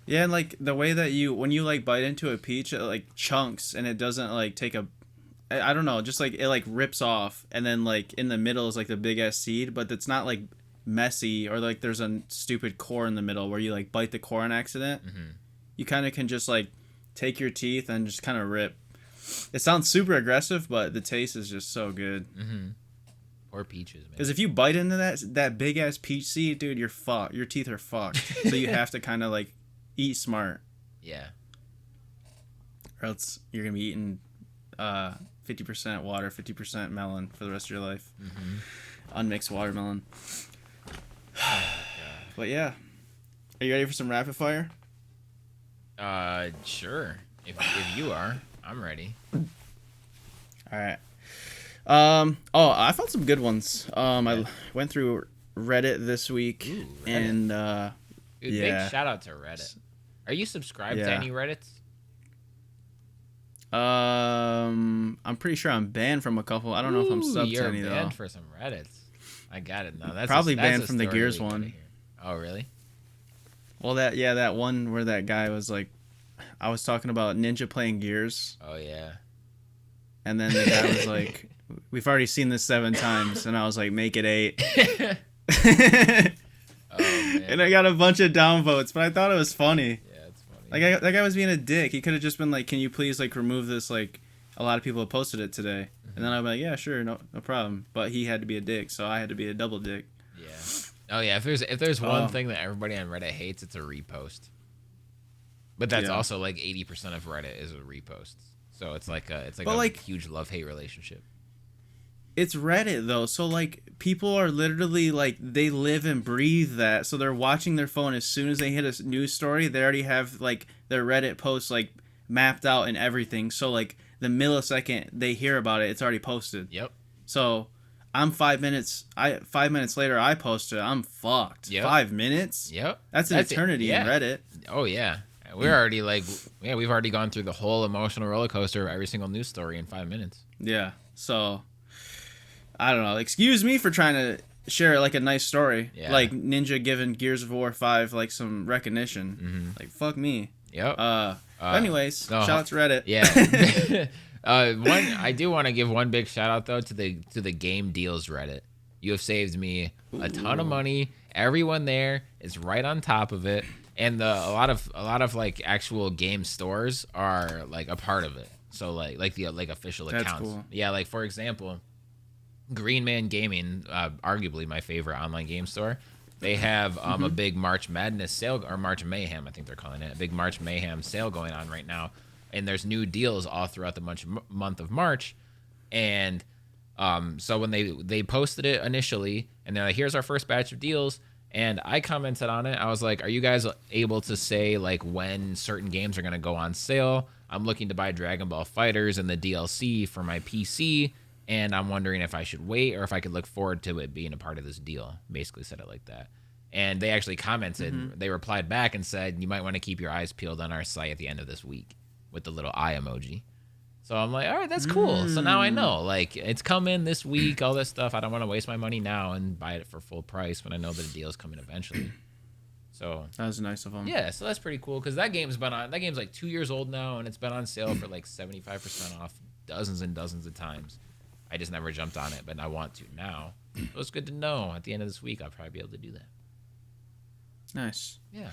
S1: Yeah, and like the way that when you like bite into a peach, it like chunks and it doesn't like take a, I don't know, just like it like rips off and then like in the middle is like the big ass seed, but it's not like messy or like there's a stupid core in the middle where you like bite the core on accident. You kind of can just like take your teeth and just kind of rip. It sounds super aggressive, but the taste is just so good.
S2: Or peaches, man.
S1: Because if you bite into that big ass peach seed, dude, you're fucked. Your teeth are fucked. So you have to kind of like eat smart,
S2: Yeah.
S1: or else you're gonna be eating 50% water, 50% melon for the rest of your life. Unmixed watermelon. But yeah, are you ready for some rapid fire?
S2: Sure. If you are, I'm ready.
S1: All right. I found some good ones. I went through Reddit this week.
S2: Ooh, Reddit.
S1: And
S2: Dude,
S1: yeah.
S2: big shout out to Reddit. Are you subscribed to
S1: Yeah.
S2: any Reddits?
S1: I'm pretty sure I'm banned from a couple. I don't know if I'm subbed
S2: You're
S1: to any
S2: banned
S1: though.
S2: for some Reddits. I got it now. That's
S1: Probably
S2: that's
S1: banned
S2: a
S1: from the
S2: story
S1: Gears
S2: we gotta
S1: one.
S2: hear. Oh, really?
S1: Well, that one where that guy was like, I was talking about Ninja playing Gears,
S2: Oh, yeah.
S1: and then the guy was like, "We've already seen this 7 times," and I was like, "Make it 8."
S2: Oh, man.
S1: And I got a bunch of downvotes, but I thought it was funny.
S2: Yeah, it's funny.
S1: Like that guy was being a dick. He could have just been like, "Can you please like remove this? Like, a lot of people have posted it today," and then I'd be like, "Yeah, sure, no problem." But he had to be a dick, so I had to be a double dick.
S2: Yeah. Oh, yeah. If there's one thing that everybody on Reddit hates, it's a repost. But that's also like 80% of Reddit is a repost. So it's like a huge love-hate relationship.
S1: It's Reddit though, so like people are literally like they live and breathe that, so they're watching their phone as soon as they hit a news story. They already have like their Reddit posts like mapped out and everything. So like the millisecond they hear about it, it's already posted.
S2: Yep.
S1: So I'm 5 minutes. 5 minutes later, I posted. I'm fucked.
S2: Yep.
S1: 5 minutes.
S2: Yep.
S1: That's an eternity in Reddit.
S2: Oh yeah. We're already we've already gone through the whole emotional roller coaster of every single news story in 5 minutes.
S1: Yeah. So I don't know. Excuse me for trying to share like a nice story, like Ninja giving Gears of War 5 like some recognition. Like fuck me.
S2: Yep.
S1: Anyways, shout out to Reddit.
S2: Yeah. I do want to give one big shout out though to the Game Deals Reddit. You have saved me a ton of money. Everyone there is right on top of it, and a lot of like actual game stores are like a part of it. So like the like official
S1: That's
S2: accounts.
S1: cool.
S2: Yeah, like for example, Green Man Gaming, arguably my favorite online game store. They have a big March Madness sale, or March Mayhem, I think they're calling it. A big March Mayhem sale going on right now. And there's new deals all throughout the month of March. And so when they posted it initially, and they're like, here's our first batch of deals. And I commented on it. I was like, are you guys able to say like when certain games are going to go on sale? I'm looking to buy Dragon Ball FighterZ and the DLC for my PC. And I'm wondering if I should wait or if I could look forward to it being a part of this deal. Basically said it like that. And they actually commented, they replied back and said, you might want to keep your eyes peeled on our site at the end of this week with the little eye emoji. So I'm like, all right, that's cool. So now I know, like, it's coming this week, all this stuff. I don't want to waste my money now and buy it for full price when I know that the deal's coming eventually. So
S1: that was nice of them.
S2: Yeah, so that's pretty cool because that game's like 2 years old now, and it's been on sale for like 75% off dozens and dozens of times. I just never jumped on it, but I want to now. So it's good to know. At the end of this week, I'll probably be able to do that.
S1: Nice.
S2: Yeah.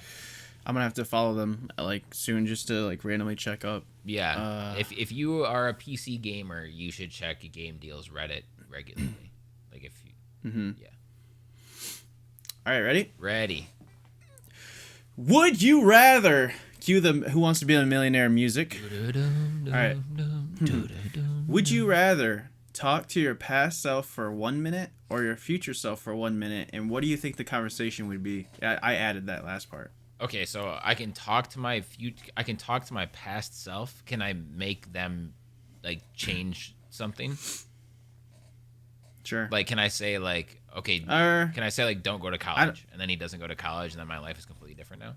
S1: I'm gonna have to follow them like soon just to like randomly check up.
S2: Yeah. If you are a PC gamer, you should check Game Deals Reddit regularly. Like if you, yeah.
S1: All right, ready?
S2: Ready.
S1: Would you rather cue the Who Wants to Be a Millionaire music? All right. Would you rather talk to your past self for 1 minute or your future self for 1 minute? And what do you think the conversation would be? I added that last part.
S2: Okay, so I can talk to my I can talk to my past self. Can I make them like change something?
S1: Sure.
S2: Like, can I say like, okay, can I say like, don't go to college, and then he doesn't go to college, and then my life is completely different now?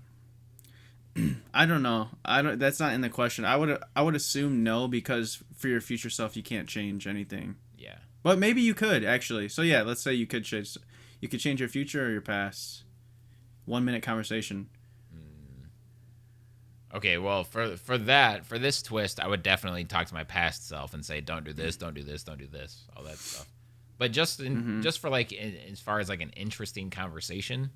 S1: I don't know. That's not in the question. I would assume no, because for your future self you can't change anything.
S2: Yeah.
S1: But maybe you could actually. So yeah, let's say you could change your future or your past. 1 minute conversation.
S2: Okay, well for this twist, I would definitely talk to my past self and say, don't do this, don't do this, don't do this, all that stuff. But just for like as far as like an interesting conversation,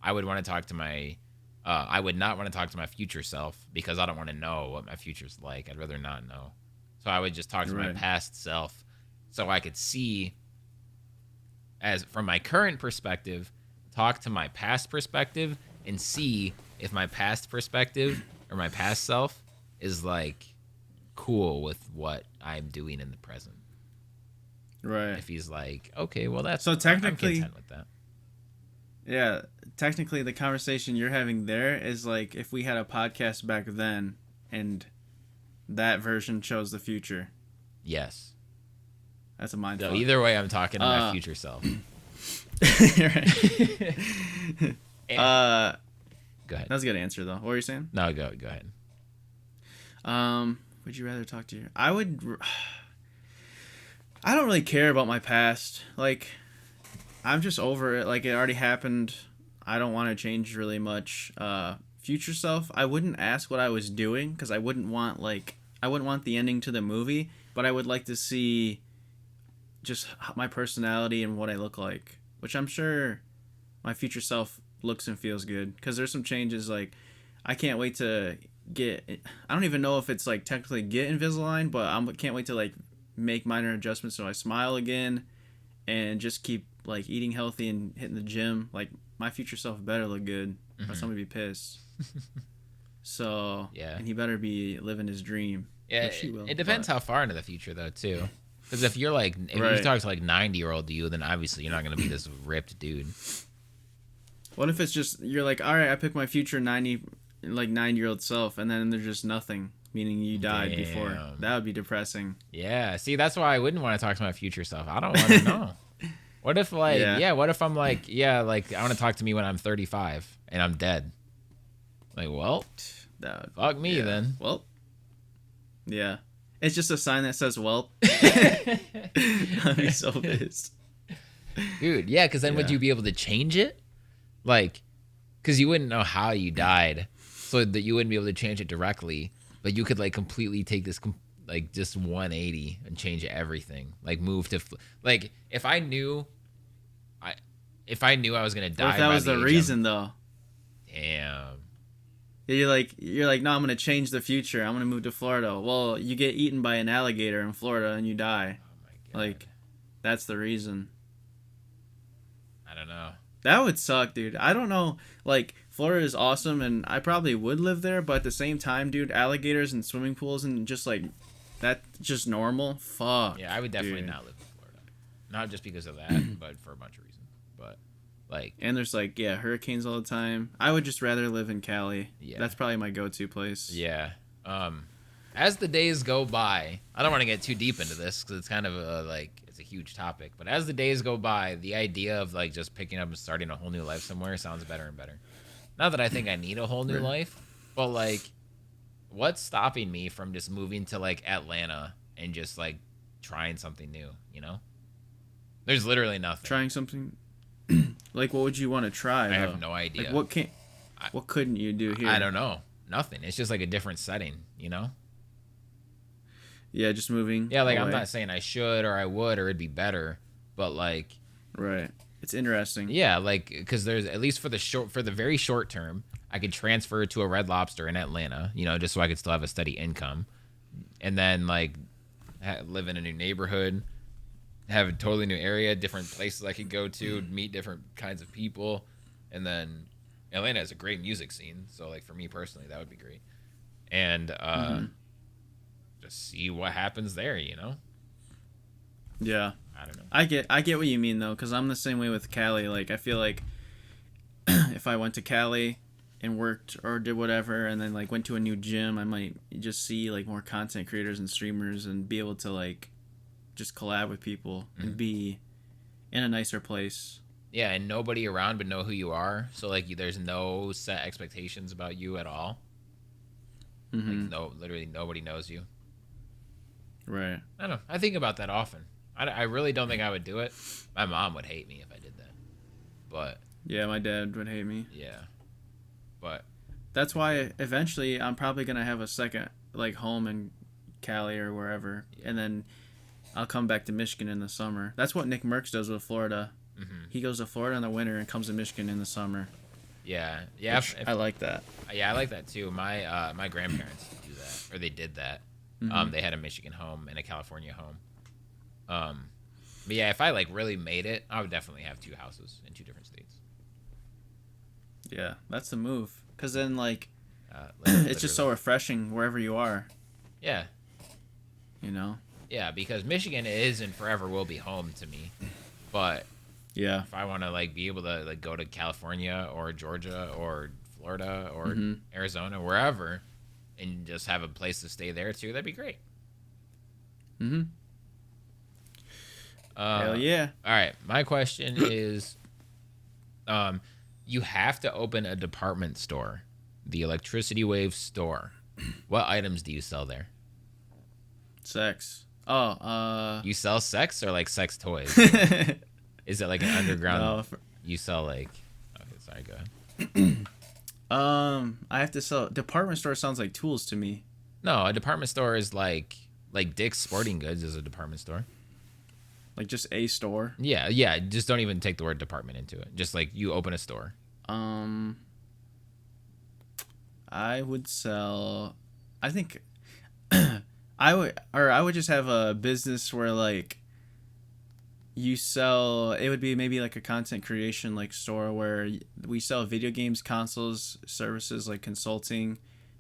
S2: I would want to talk to my. I would not want to talk to my future self because I don't want to know what my future's like. I'd rather not know. So I would just talk to my past self so I could see, as from my current perspective, talk to my past perspective and see if my past perspective or my past self is like cool with what I'm doing in the present.
S1: Right.
S2: If he's like, okay, well that's
S1: so technically
S2: I'm content with that.
S1: Yeah, technically the conversation you're having there is like if we had a podcast back then and that version chose the future.
S2: Yes.
S1: That's a mindfuck.
S2: So either way, I'm talking to my future self. Go ahead.
S1: That was a good answer though. What were you saying?
S2: No, go ahead.
S1: Would you rather talk to your... I don't really care about my past. Like, I'm just over it. Like, it already happened. I don't want to change really much. Future self, I wouldn't ask what I was doing because I wouldn't want the ending to the movie, but I would like to see just my personality and what I look like, which I'm sure my future self looks and feels good because there's some changes. Like, I can't wait to I don't even know if it's like technically get Invisalign, but I can't wait to like make minor adjustments so I smile again and just keep like eating healthy and hitting the gym. Like, my future self better look good or somebody be pissed. So yeah, and he better be living his dream.
S2: Yeah, it depends how far into the future though too. Because if you're like, if you talk to like 90-year-old you, then obviously you're not gonna be this ripped dude.
S1: What if it's just you're like, all right, I picked my future 9-year-old self, and then there's just nothing, meaning you died before. That would be depressing.
S2: Yeah, see, that's why I wouldn't want to talk to my future self. I don't want to know. What if like, what if I'm like, like I want to talk to me when I'm 35 and I'm dead? Like, well, fuck me then.
S1: Well, yeah. It's just a sign that says, well. I'd be so pissed.
S2: Dude, yeah, because then would you be able to change it? Like, because you wouldn't know how you died, so that you wouldn't be able to change it directly, but you could like completely take this like just 180 and change everything. Like move to like if I knew I if I knew I was gonna
S1: What if
S2: die
S1: that
S2: by
S1: was
S2: the
S1: the
S2: age
S1: reason though?
S2: damn.
S1: You're like, no, I'm gonna change the future. I'm gonna move to Florida. Well, you get eaten by an alligator in Florida and you die.
S2: Oh my god.
S1: Like, that's the reason.
S2: I don't know.
S1: That would suck, dude. I don't know. Like, Florida is awesome, and I probably would live there. But at the same time, dude, alligators and swimming pools and just like that, just normal. Fuck.
S2: Yeah, I would definitely
S1: dude.
S2: not live in Florida. Not just because of that, but for a bunch of reasons. But like,
S1: And there's like, yeah, hurricanes all the time. I would just rather live in Cali.
S2: Yeah.
S1: That's probably my go-to place.
S2: yeah. As the days go by, I don't want to get too deep into this because it's kind of it's a huge topic. But as the days go by, the idea of like just picking up and starting a whole new life somewhere sounds better and better. Not that I think I need a whole new life, but like, what's stopping me from just moving to like Atlanta and just like trying something new? You know, there's literally nothing.
S1: Trying something. Like, what would you want to try?
S2: I
S1: though?
S2: have no idea.
S1: Like, what couldn't you do here?
S2: I don't know. Nothing. It's just like a different setting. You know.
S1: Yeah, just moving.
S2: Yeah, like
S1: away.
S2: I'm not saying I should or I would or it'd be better, but like,
S1: Right. It's interesting.
S2: yeah, like because there's at least for the very short term, I could transfer to a Red Lobster in Atlanta, you know, just so I could still have a steady income, and then like live in a new neighborhood, have a totally new area, different places I could go to, meet different kinds of people, and then Atlanta has a great music scene, so like for me personally, that would be great, and just see what happens there, you know.
S1: Yeah.
S2: I don't know.
S1: I get what you mean though, because I'm the same way with Cali. Like, I feel like if I went to Cali and worked or did whatever, and then like went to a new gym, I might just see like more content creators and streamers and be able to like just collab with people and be in a nicer place.
S2: Yeah, and nobody around would know who you are, so like there's no set expectations about you at all. Like literally nobody knows you.
S1: Right.
S2: I don't know. I think about that often. I really don't think I would do it. My mom would hate me if I did that. But
S1: Yeah, my dad would hate me.
S2: yeah. But
S1: That's why eventually I'm probably gonna have a second like home in Cali or wherever, and then I'll come back to Michigan in the summer. That's what Nick Merckx does with Florida. He goes to Florida in the winter and comes to Michigan in the summer.
S2: yeah. Yeah.
S1: I like that.
S2: Yeah, I like that too. My grandparents do that, or they did that. They had a Michigan home and a California home. But yeah, if I like really made it, I would definitely have 2 houses in 2 different states.
S1: Yeah, that's the move. Cause then like
S2: Literally.
S1: it's just so refreshing wherever you are.
S2: Yeah.
S1: You know.
S2: Yeah, because Michigan is and forever will be home to me. But
S1: Yeah.
S2: if I want to like be able to like go to California or Georgia or Florida or Arizona, wherever, and just have a place to stay there too, that'd be great.
S1: Hell yeah.
S2: All right, my question is, you have to open a department store, the Electricity Wave store. What items do you sell there?
S1: Sex. Oh,
S2: You sell sex or like sex toys? Is it like an underground?
S1: No,
S2: You sell like. Okay, sorry. Go ahead.
S1: I have to sell. Department store sounds like tools to me.
S2: No, a department store is like Dick's Sporting Goods is a department store.
S1: Like just a store.
S2: Yeah, yeah. Just don't even take the word department into it. Just like you open a store.
S1: I would sell. I think I would just have a business where like you sell. It would be maybe like a content creation like store where we sell video games, consoles, services like consulting.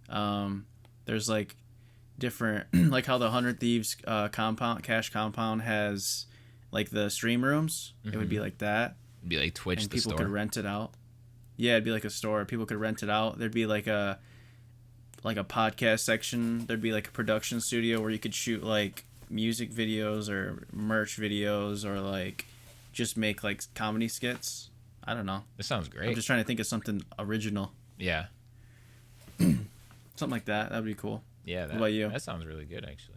S1: There's like different like how the 100 Thieves cash compound has like the stream rooms. It would be like that.
S2: It'd be like Twitch
S1: And
S2: the
S1: people
S2: store.
S1: could rent it out. Yeah, it'd be like a store. People could rent it out. There'd be like a podcast section. There'd be like a production studio where you could shoot like music videos or merch videos or like just make like comedy skits. I don't know.
S2: This sounds great.
S1: I'm just trying to think of something original.
S2: Yeah.
S1: Something like that. That'd be cool.
S2: Yeah.
S1: What about you?
S2: That sounds really good, actually.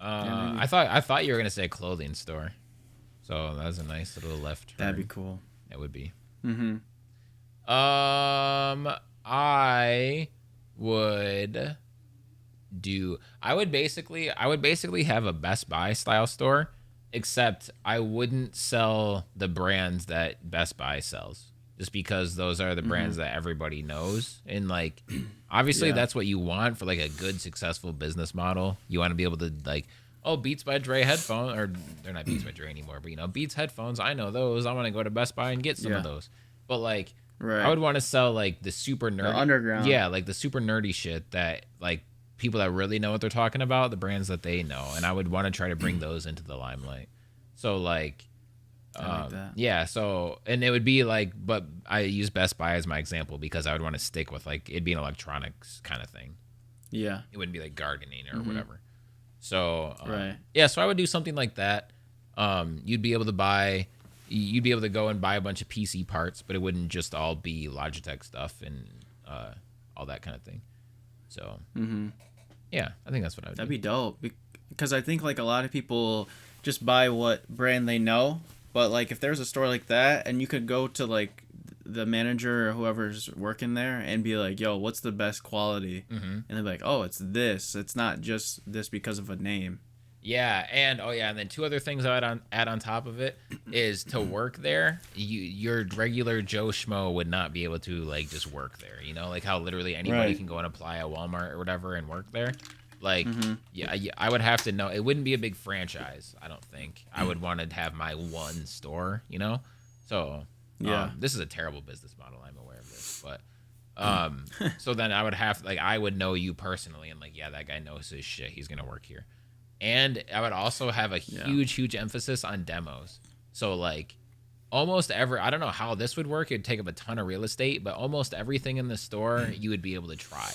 S1: Yeah,
S2: I thought you were gonna say clothing store. So that was a nice little left turn.
S1: That'd be cool.
S2: It would be.
S1: Mm-hmm.
S2: I would basically have a Best Buy style store, Except I wouldn't sell the brands that Best Buy sells, just because those are the brands that everybody knows. And like, obviously,
S1: Yeah.
S2: that's what you want for like a good, successful business model. You want to be able to like, oh, Beats by Dre headphones, or they're not Beats by Dre anymore, but Beats headphones. I know those. I want to go to Best Buy and get some of
S1: Yeah.
S2: those. But like, I
S1: Right.
S2: would want to sell like the super
S1: The
S2: nerdy,
S1: underground.
S2: yeah, like the super nerdy shit that like people that really know what they're talking about, the brands that they know, and I would want to try to bring those into the limelight. So like,
S1: I like that.
S2: yeah, so and it would be like, but I use Best Buy as my example because I would want to stick with like it'd be an electronics kind of thing.
S1: Yeah.
S2: It wouldn't be like gardening or whatever. So
S1: Right.
S2: yeah, so I would do something like that. You'd be able to buy, you'd be able to go and buy a bunch of PC parts, but it wouldn't just all be Logitech stuff and all that kind of thing. So yeah, I think that's what I would
S1: That'd
S2: do.
S1: be dope. Because I think like a lot of people just buy what brand they know. But like if there's a store like that and you could go to like the manager or whoever's working there and be like, yo, what's the best quality? And they're like, oh, it's this. It's not just this because of a name.
S2: Yeah, and oh yeah, and then two other things I would add on top of it is to work there. Your regular Joe Schmo would not be able to like just work there. You know, like how literally anybody
S1: Right.
S2: can go and apply at Walmart or whatever and work there. Like, yeah, I would have to know. It wouldn't be a big franchise. I don't think I would want to have my one store. You know, so
S1: Yeah.
S2: this is a terrible business model. I'm aware of this, but so then I would have like I would know you personally and like yeah, that guy knows his shit. He's gonna work here. And I would also have a huge emphasis on demos. So like almost I don't know how this would work. It'd take up a ton of real estate, but almost everything in the store you would be able to try.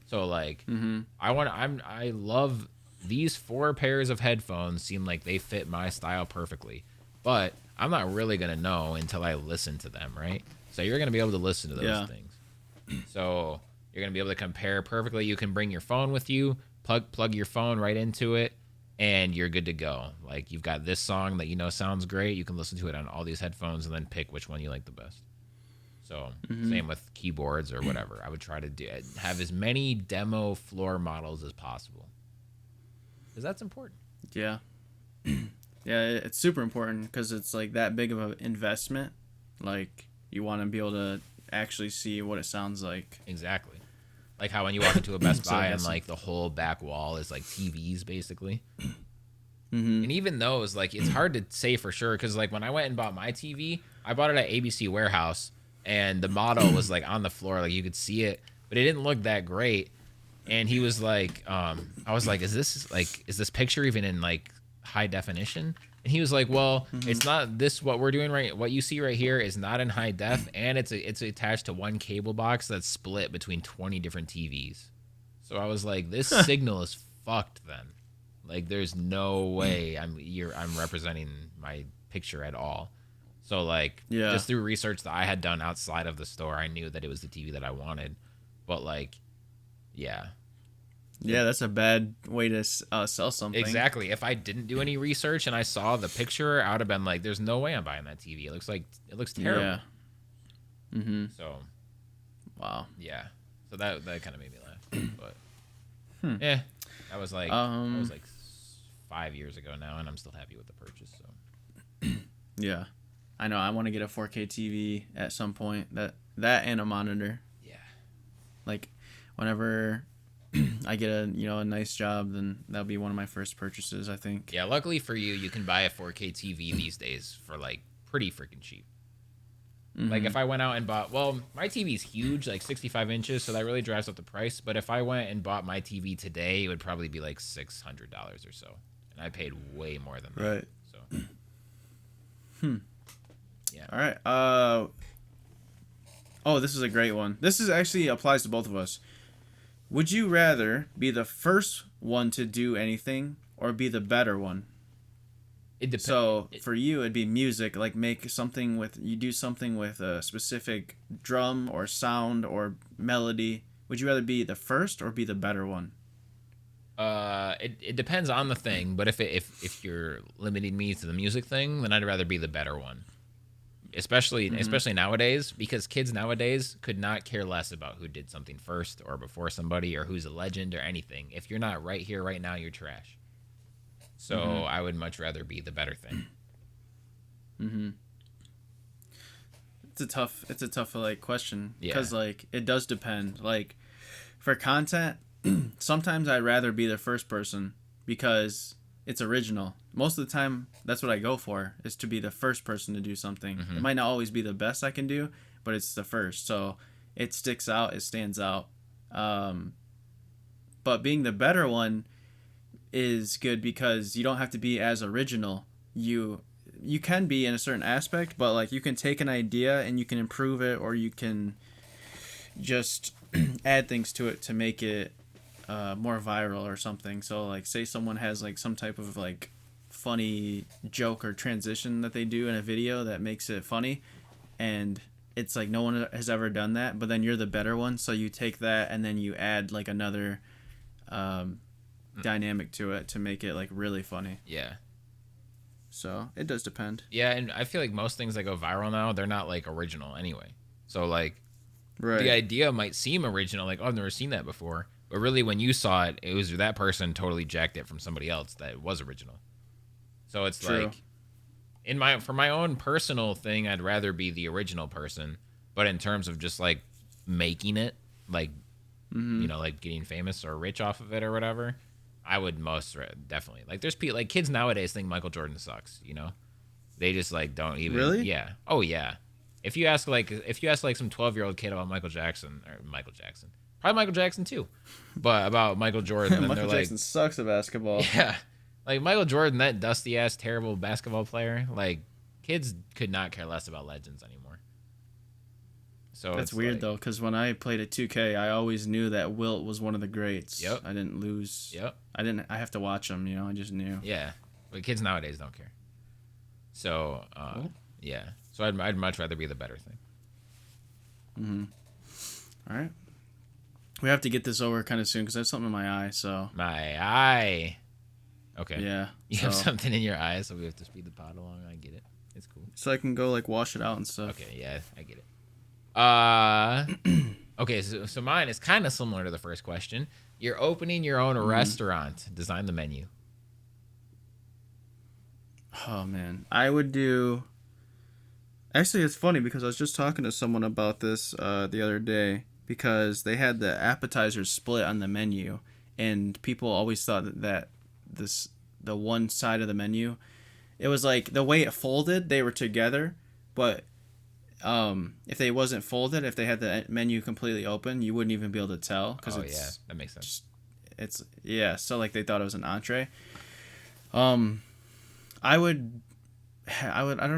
S2: So like I love these 4 pairs of headphones seem like they fit my style perfectly. But I'm not really going to know until I listen to them, right? So you're going to be able to listen to those things. So you're going to be able to compare perfectly. You can bring your phone with you, plug your phone right into it, and you're good to go. Like you've got this song that you know sounds great. You can listen to it on all these headphones and then pick which one you like the best. So same with keyboards or whatever. I would try to have as many demo floor models as possible because that's important.
S1: Yeah. Yeah, it's super important because it's like that big of an investment. Like you want to be able to actually see what it sounds like.
S2: Exactly. Like how when you walk into a Best
S1: So
S2: Buy
S1: that's-
S2: and like the whole back wall is like TVs basically. And even those, like it's hard to say for sure because like when I went and bought my TV, I bought it at ABC Warehouse and the model was like on the floor, like you could see it, but it didn't look that great. And he was like, I was like, is this picture even in like high definition? And he was like, well, it's not this, what we're doing right. What you see right here is not in high def. And it's attached to one cable box that's split between 20 different TVs. So I was like, this signal is fucked then. Like there's no way I'm representing my picture at all. So like just through research that I had done outside of the store, I knew that it was the TV that I wanted. But like, yeah.
S1: Yeah, that's a bad way to sell something.
S2: Exactly. If I didn't do any research and I saw the picture, I would have been like, "There's no way I'm buying that TV. It looks terrible."
S1: Yeah.
S2: So,
S1: Wow.
S2: yeah. So that kind of made me laugh. But yeah, that was like 5 years ago now, and I'm still happy with the purchase. So
S1: Yeah. I know. I want to get a 4K TV at some point. That and a monitor.
S2: yeah,
S1: Like, whenever I get a nice job, then that'll be one of my first purchases, I think.
S2: yeah. Luckily for you, you can buy a 4K TV these days for like pretty freaking cheap. Like if I went out and bought, well, my TV's huge, like 65 inches, so that really drives up the price. But if I went and bought my TV today, it would probably be like $600 or so, and I paid way more than that.
S1: Right.
S2: So. Yeah.
S1: All right. Oh, this is a great one. This is actually applies to both of us. Would you rather be the first one to do anything or be the better one?
S2: It depends.
S1: So for you, it'd be music. Like you do something with a specific drum or sound or melody. Would you rather be the first or be the better one?
S2: It depends on the thing, but if you're limiting me to the music thing, then I'd rather be the better one. Especially nowadays, because kids nowadays could not care less about who did something first or before somebody or who's a legend or anything. If you're not right here, right now, you're trash. So I would much rather be the better thing.
S1: It's a tough like question
S2: Yeah.
S1: because like it does depend. Like for content, sometimes I'd rather be the first person because it's original. Most of the time, that's what I go for, is to be the first person to do something. It might not always be the best I can do, but it's the first. So it sticks out, it stands out. But being the better one is good because you don't have to be as original. You can be in a certain aspect, but like you can take an idea and you can improve it, or you can just add things to it to make it more viral or something. So like say someone has like some type of like funny joke or transition that they do in a video that makes it funny, and it's like no one has ever done that, but then you're the better one, so you take that and then you add like another dynamic to it to make it like really funny.
S2: Yeah.
S1: So it does depend.
S2: Yeah, and I feel like most things that go viral now, they're not like original anyway. So like
S1: Right.
S2: the idea might seem original, like, oh, I've never seen that before. But really when you saw it, it was that person totally jacked it from somebody else that was original. So it's
S1: True.
S2: like for my own personal thing, I'd rather be the original person. But in terms of just like making it, like like getting famous or rich off of it or whatever, I would definitely like. There's people like kids nowadays think Michael Jordan sucks. They just like don't even.
S1: Really?
S2: Yeah. Oh yeah. If you ask like some 12-year-old kid about Michael Jackson, probably Michael Jackson too, but about Michael Jordan, then
S1: Michael
S2: they're
S1: Jackson sucks at basketball.
S2: like, yeah, like Michael Jordan, that dusty ass terrible basketball player. Like kids could not care less about legends anymore. So
S1: That's
S2: it's
S1: weird
S2: like,
S1: though, because when I played at 2K, I always knew that Wilt was one of the greats.
S2: Yep.
S1: I didn't lose.
S2: Yep.
S1: I have to watch him. I just knew.
S2: Yeah, but kids nowadays don't care. So
S1: Cool.
S2: yeah, so I'd much rather be the better thing.
S1: All right. We have to get this over kind of soon because I have something in my eye. So
S2: My eye. Okay.
S1: yeah.
S2: You have something in your eye, so we have to speed the pod along. I get it. It's cool.
S1: So I can go like wash it out and stuff.
S2: Okay, yeah, I get it. Okay, so mine is kind of similar to the first question. You're opening your own restaurant. Design the menu.
S1: Oh man, I would do. Actually, it's funny because I was just talking to someone about this the other day because they had the appetizers split on the menu, and people always thought that the one side of the menu, it was like the way it folded, they were together, but if they wasn't folded, if they had the menu completely open, you wouldn't even be able to tell because
S2: Yeah, that makes sense.
S1: So like they thought it was an entree. I don't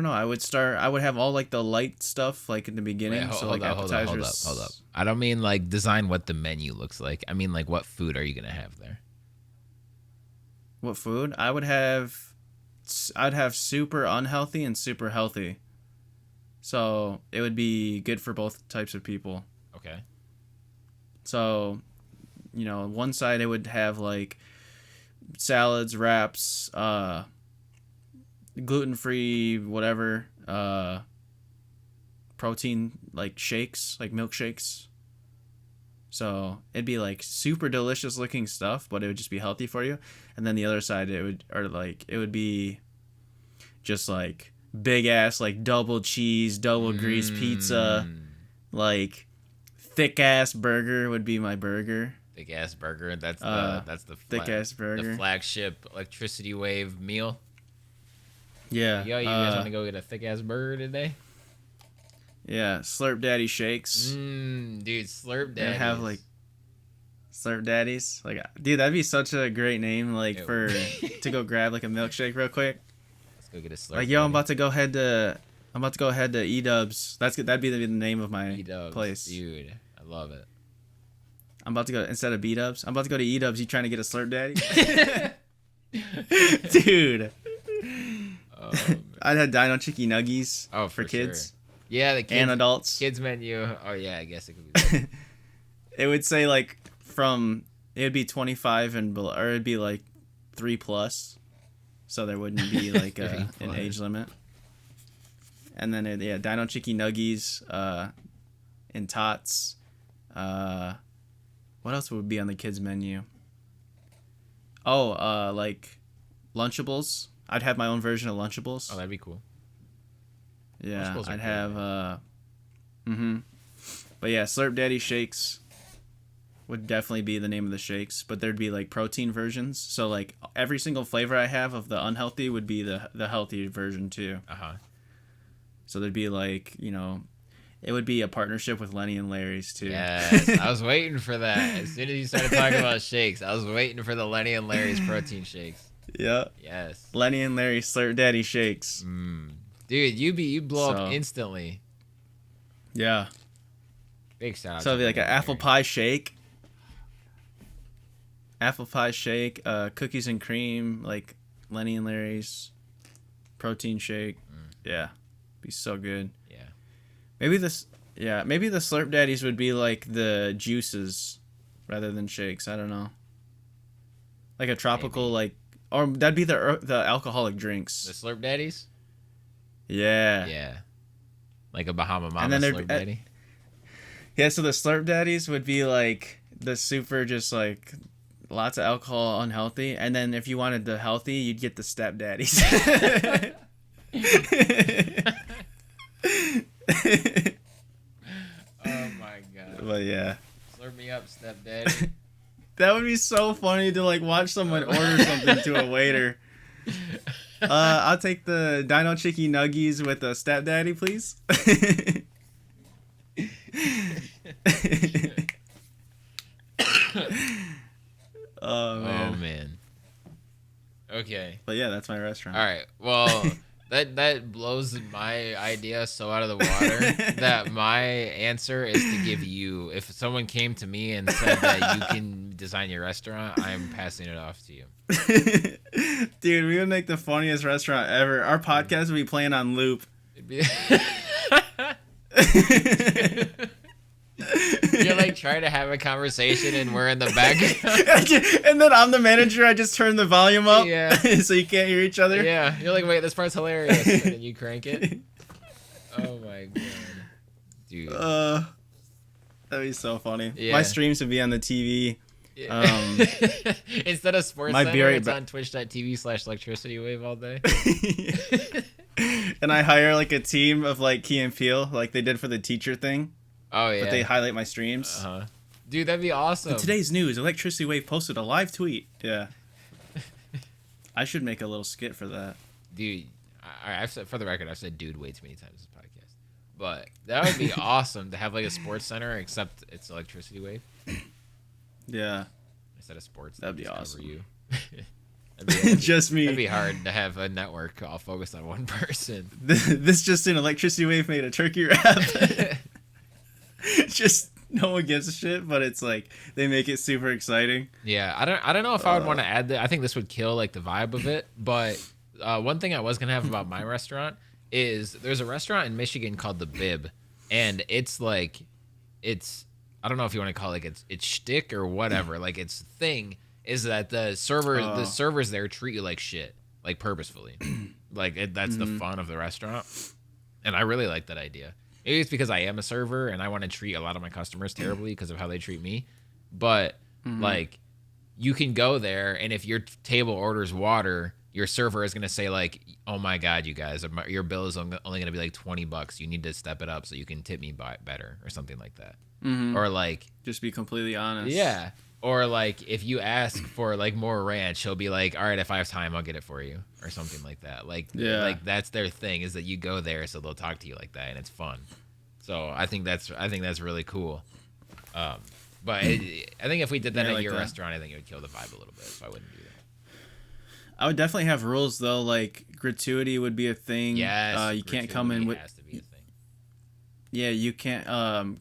S1: know. I would have all like the light stuff like in the beginning.
S2: Wait,
S1: so like appetizers.
S2: hold up. I don't mean like design what the menu looks like. I mean like what food are you gonna have there?
S1: What food? I'd have super unhealthy and super healthy. So it would be good for both types of people.
S2: Okay.
S1: So, one side it would have like salads, wraps, gluten-free, whatever, protein like shakes, like milkshakes. So it'd be like super delicious looking stuff, but it would just be healthy for you. And then the other side it would be just like big ass like double cheese, double grease pizza, like thick ass burger would be my burger.
S2: Thick ass burger. That's the
S1: thick ass burger.
S2: The flagship electricity wave meal.
S1: Yeah.
S2: Yo, you guys want to go get a thick ass burger today?
S1: Yeah, Slurp Daddy shakes.
S2: Dude, Slurp Daddy.
S1: And have like Slurp Daddies. Like, dude, that'd be such a great name. Like for to go grab like a milkshake real quick.
S2: Let's go get a Slurp.
S1: Like, yo, I'm about to go head to E-Dubs. That'd be the name of my place.
S2: Dude, I love it.
S1: I'm about to go instead of B-Dubs. I'm about to go to E-Dubs. You trying to get a Slurp Daddy? Dude.
S2: Oh,
S1: I'd have Dino Chicky Nuggies for
S2: Sure.
S1: kids.
S2: Yeah, the kids
S1: and adults.
S2: Kids menu. Oh yeah, I guess it could be that.
S1: It would say like it'd be 25 and below, or it'd be like 3+, so there wouldn't be like an age limit. And then Dino Chicky Nuggies, and tots. What else would be on the kids menu? Oh, like Lunchables. I'd have my own version of Lunchables.
S2: Oh, that'd be cool.
S1: Yeah,
S2: Lunchables are
S1: I'd
S2: cool,
S1: have. But yeah, Slurp Daddy shakes would definitely be the name of the shakes. But there'd be like protein versions. So like every single flavor I have of the unhealthy would be the healthy version too. So there'd be like, you know, it would be a partnership with Lenny and Larry's too.
S2: Yes, I was waiting for that. As soon as you started talking about shakes, I was waiting for the Lenny and Larry's protein shakes.
S1: Yeah.
S2: Yes.
S1: Lenny and Larry's Slurp Daddy shakes.
S2: Dude, you blow up instantly.
S1: Yeah.
S2: Big shout out.
S1: So it'd be like an apple pie shake. Apple pie shake, cookies and cream, like Lenny and Larry's protein shake. Yeah. Be so good.
S2: Yeah.
S1: Maybe the Slurp Daddies would be like the juices rather than shakes. I don't know. Like a tropical or that'd be the alcoholic drinks.
S2: The Slurp Daddies?
S1: Yeah.
S2: Yeah. Like a Bahama Mama
S1: And then
S2: Slurp Daddy?
S1: Yeah, so the Slurp Daddies would be like the super just like lots of alcohol, unhealthy. And then if you wanted the healthy, you'd get the Step Daddies.
S2: Oh my god.
S1: But yeah.
S2: Slurp me up, Step Daddy.
S1: That would be so funny to like watch someone order something to a waiter. I'll take the Dino Chicky Nuggies with a Step Daddy, please. Oh man.
S2: Okay.
S1: But yeah, that's my restaurant.
S2: All right. Well, that blows my idea so out of the water that my answer is to give you. If someone came to me and said that you can design your restaurant, I'm passing it off to you.
S1: Dude, we would make the funniest restaurant ever. Our podcast would be playing on loop.
S2: You're like trying to have a conversation and we're in the back.
S1: And then I'm the manager. I just turn the volume up so you can't hear each other.
S2: Yeah. You're like, wait, this part's hilarious. And then you crank it. Oh my god. Dude.
S1: That'd be so funny.
S2: Yeah.
S1: My streams would be on the TV.
S2: Instead of Sports Center, it's on twitch.tv/electricitywave all day.
S1: And I hire like a team of like Key and Peele, like they did for the teacher thing.
S2: Oh yeah.
S1: But they highlight my streams.
S2: Dude, that'd be awesome.
S1: In today's news, Electricity Wave posted a live tweet. Yeah. I should make a little skit for that.
S2: Dude, I've said, for the record, I've said dude way too many times in this podcast. But that would be awesome to have like a Sports Center, except it's Electricity Wave.
S1: Yeah.
S2: Instead of sports.
S1: That'd be awesome.
S2: You.
S1: Just me.
S2: It'd be hard to have a network all focused on one person.
S1: This just in, Electricity Wave made a turkey wrap. Just no one gives a shit, but it's like they make it super exciting.
S2: Yeah, I don't know if I would want to add that. I think this would kill like the vibe of it. But one thing I was gonna have about my restaurant is there's a restaurant in Michigan called the Bib, and it's like I don't know if you want to call it like it's shtick or whatever. Like its thing is that the servers there treat you like shit, like purposefully. Like that's the fun of the restaurant, and I really like that idea. Maybe it's because I am a server and I want to treat a lot of my customers terribly because of how they treat me. But like, you can go there and if your table orders water, your server is gonna say like, "Oh my god, you guys, your bill is only gonna be like $20. You need to step it up so you can tip me better," or something like that. Or like,
S1: just be completely honest.
S2: Yeah. Or like if you ask for like more ranch, he'll be like, "All right, if I have time, I'll get it for you," or something like that. Like, like that's their thing is that you go there, so they'll talk to you like that, and it's fun. So I think that's really cool. But I think if we did that at your restaurant, I think it would kill the vibe a little bit. So I wouldn't do that.
S1: I would definitely have rules though. Like gratuity would be a thing.
S2: Yes,
S1: you can't come in with.
S2: Has to be a thing.
S1: Yeah, you can't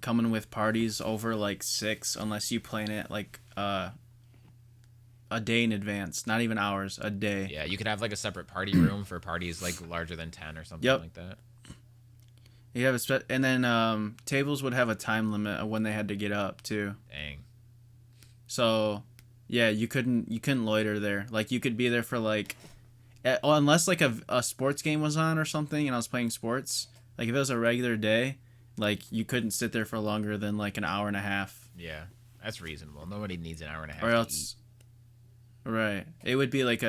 S1: come in with parties over like 6 unless you plan it like a day in advance. Not even hours, a day.
S2: Yeah, you could have like a separate party room for parties like larger than 10 or something like that.
S1: You have and then tables would have a time limit of when they had to get up too.
S2: Dang.
S1: So, yeah, you couldn't loiter there. Like you could be there for like, unless like a sports game was on or something, and I was playing sports. Like if it was a regular day, like you couldn't sit there for longer than like an hour and a half.
S2: Yeah, that's reasonable. Nobody needs an hour and a half.
S1: Or else. Right. It would be like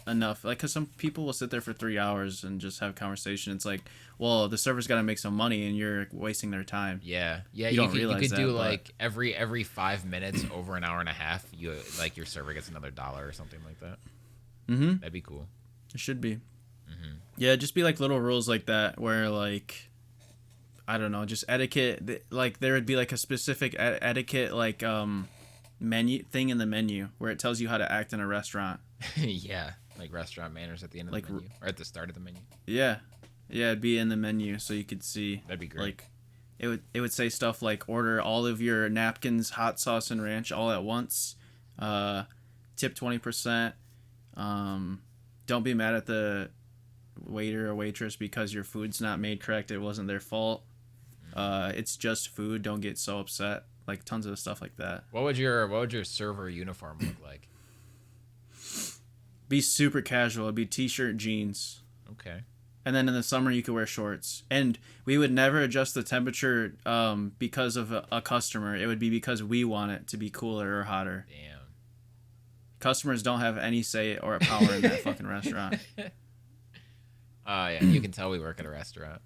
S1: enough, like, because some people will sit there for 3 hours and just have conversation. It's like, well, the server's got to make some money, and you're wasting their time.
S2: Yeah, yeah.
S1: You
S2: You
S1: don't
S2: could
S1: realize
S2: do
S1: that, but
S2: like every 5 minutes over an hour and a half. You like your server gets another dollar or something like that.
S1: mm-hmm.
S2: That'd be cool.
S1: It should be. Yeah, just be like little rules like that where, like, I don't know, just etiquette. Like there would be like a specific etiquette like menu thing in the menu where it tells you how to act in a restaurant.
S2: Yeah, like restaurant manners at the end of
S1: Like
S2: the menu or at the start of the menu.
S1: Yeah, yeah, it'd be in the menu so you could see.
S2: That'd be great.
S1: Like it would say stuff like order all of your napkins, hot sauce, and ranch all at once. Tip 20%. Don't be mad at the waiter or waitress because your food's not made correct. It wasn't their fault. It's just food. Don't get so upset. Like tons of stuff like that.
S2: What would your server uniform look like?
S1: Be super casual. It'd be t-shirt, jeans.
S2: Okay.
S1: And then in the summer you could wear shorts. And we would never adjust the temperature because of a customer. It would be because we want it to be cooler or hotter.
S2: Damn.
S1: Customers don't have any say or power in that fucking restaurant.
S2: Yeah, you can tell we work at a restaurant.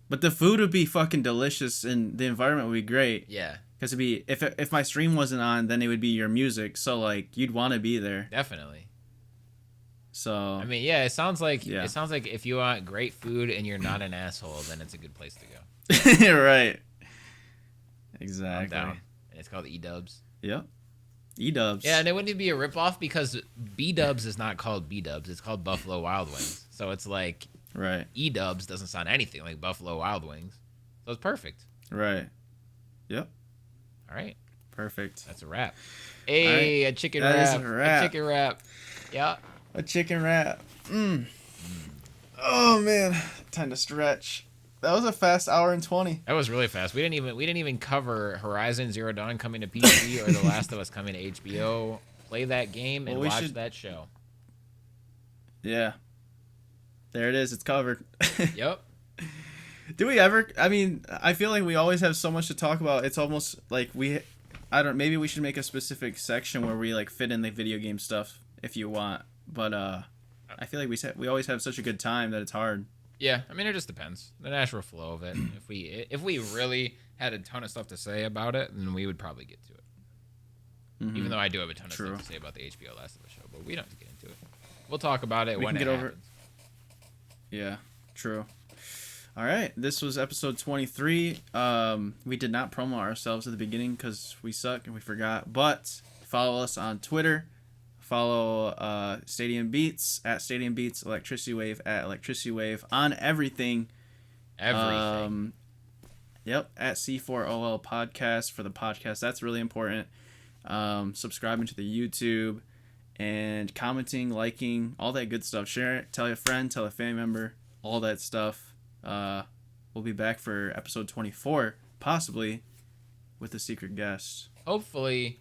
S1: But the food would be fucking delicious and the environment would be great.
S2: Yeah.
S1: Because it'd be if my stream wasn't on, then it would be your music. So like you'd want to be there.
S2: Definitely.
S1: So
S2: I mean, yeah, it sounds like if you want great food and you're not an asshole, then it's a good place to go.
S1: Right. Exactly.
S2: I'm down. And it's called E-Dubs.
S1: Yep. E-Dubs.
S2: Yeah, and it wouldn't be a ripoff because B-Dubs is not called B-Dubs. It's called Buffalo Wild Wings. So it's like
S1: Right.
S2: E-Dubs doesn't sound anything like Buffalo Wild Wings. So it's perfect.
S1: Right. Yep.
S2: All right.
S1: Perfect.
S2: That's a wrap. Hey,
S1: right.
S2: a chicken
S1: That
S2: wrap.
S1: is a wrap.
S2: A chicken wrap. Yeah.
S1: A chicken wrap. Oh man, time to stretch. That was a fast hour and 20.
S2: That was really fast. We didn't even cover Horizon Zero Dawn coming to PC or The Last of Us coming to HBO. Play that game and watch that show.
S1: Yeah. There it is. It's covered.
S2: Yep.
S1: Do we ever? I mean, I feel like we always have so much to talk about. It's almost like maybe we should make a specific section where we like fit in the video game stuff if you want. But I feel like we always have such a good time that it's hard.
S2: Yeah, I mean it just depends. The natural flow of it. If we really had a ton of stuff to say about it, then we would probably get to it. Mm-hmm. Even though I do have a ton of stuff to say about the HBO Last of Us show, but we don't have to get into it. We'll talk about it when it happens.
S1: Yeah, true. All right, this was episode 23. We did not promo ourselves at the beginning because we suck and we forgot. But follow us on Twitter. Follow Stadium Beats at Stadium Beats, Electricity Wave at Electricity Wave on everything.
S2: Everything.
S1: Yep, at C4OL Podcast for the podcast. That's really important. Subscribing to the YouTube and commenting, liking, all that good stuff. Share it. Tell a friend, tell a family member, all that stuff. We'll be back for episode 24, possibly with a secret guest.
S2: Hopefully.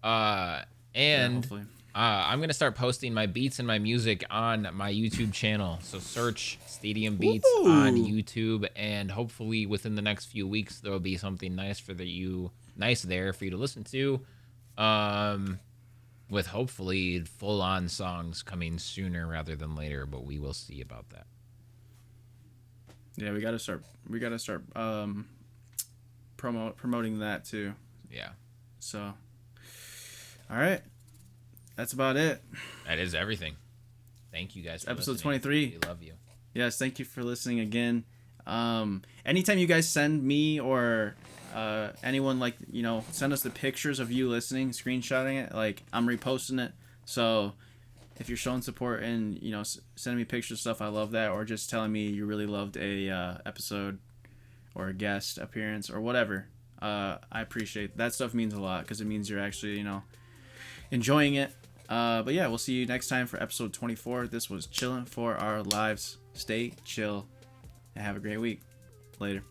S1: Hopefully.
S2: I'm going to start posting my beats and my music on my YouTube channel. So search Stadium Beats on YouTube, and hopefully within the next few weeks there will be something nice there for you to listen to. With hopefully full-on songs coming sooner rather than later, but we will see about that.
S1: Yeah, we gotta start promoting that too.
S2: Yeah.
S1: So, all right. That's about it.
S2: That is everything. Thank you guys for
S1: episode
S2: listening.
S1: 23.
S2: We love you.
S1: Yes, thank you for listening again. Anytime you guys send me or anyone, like, send us the pictures of you listening, screenshotting it, like, I'm reposting it. So if you're showing support and, sending me pictures of stuff, I love that. Or just telling me you really loved a episode or a guest appearance or whatever. I appreciate that stuff. Means a lot because it means you're actually, enjoying it. But yeah, we'll see you next time for episode 24. This was Chillin' for Our Lives. Stay chill and have a great week. Later.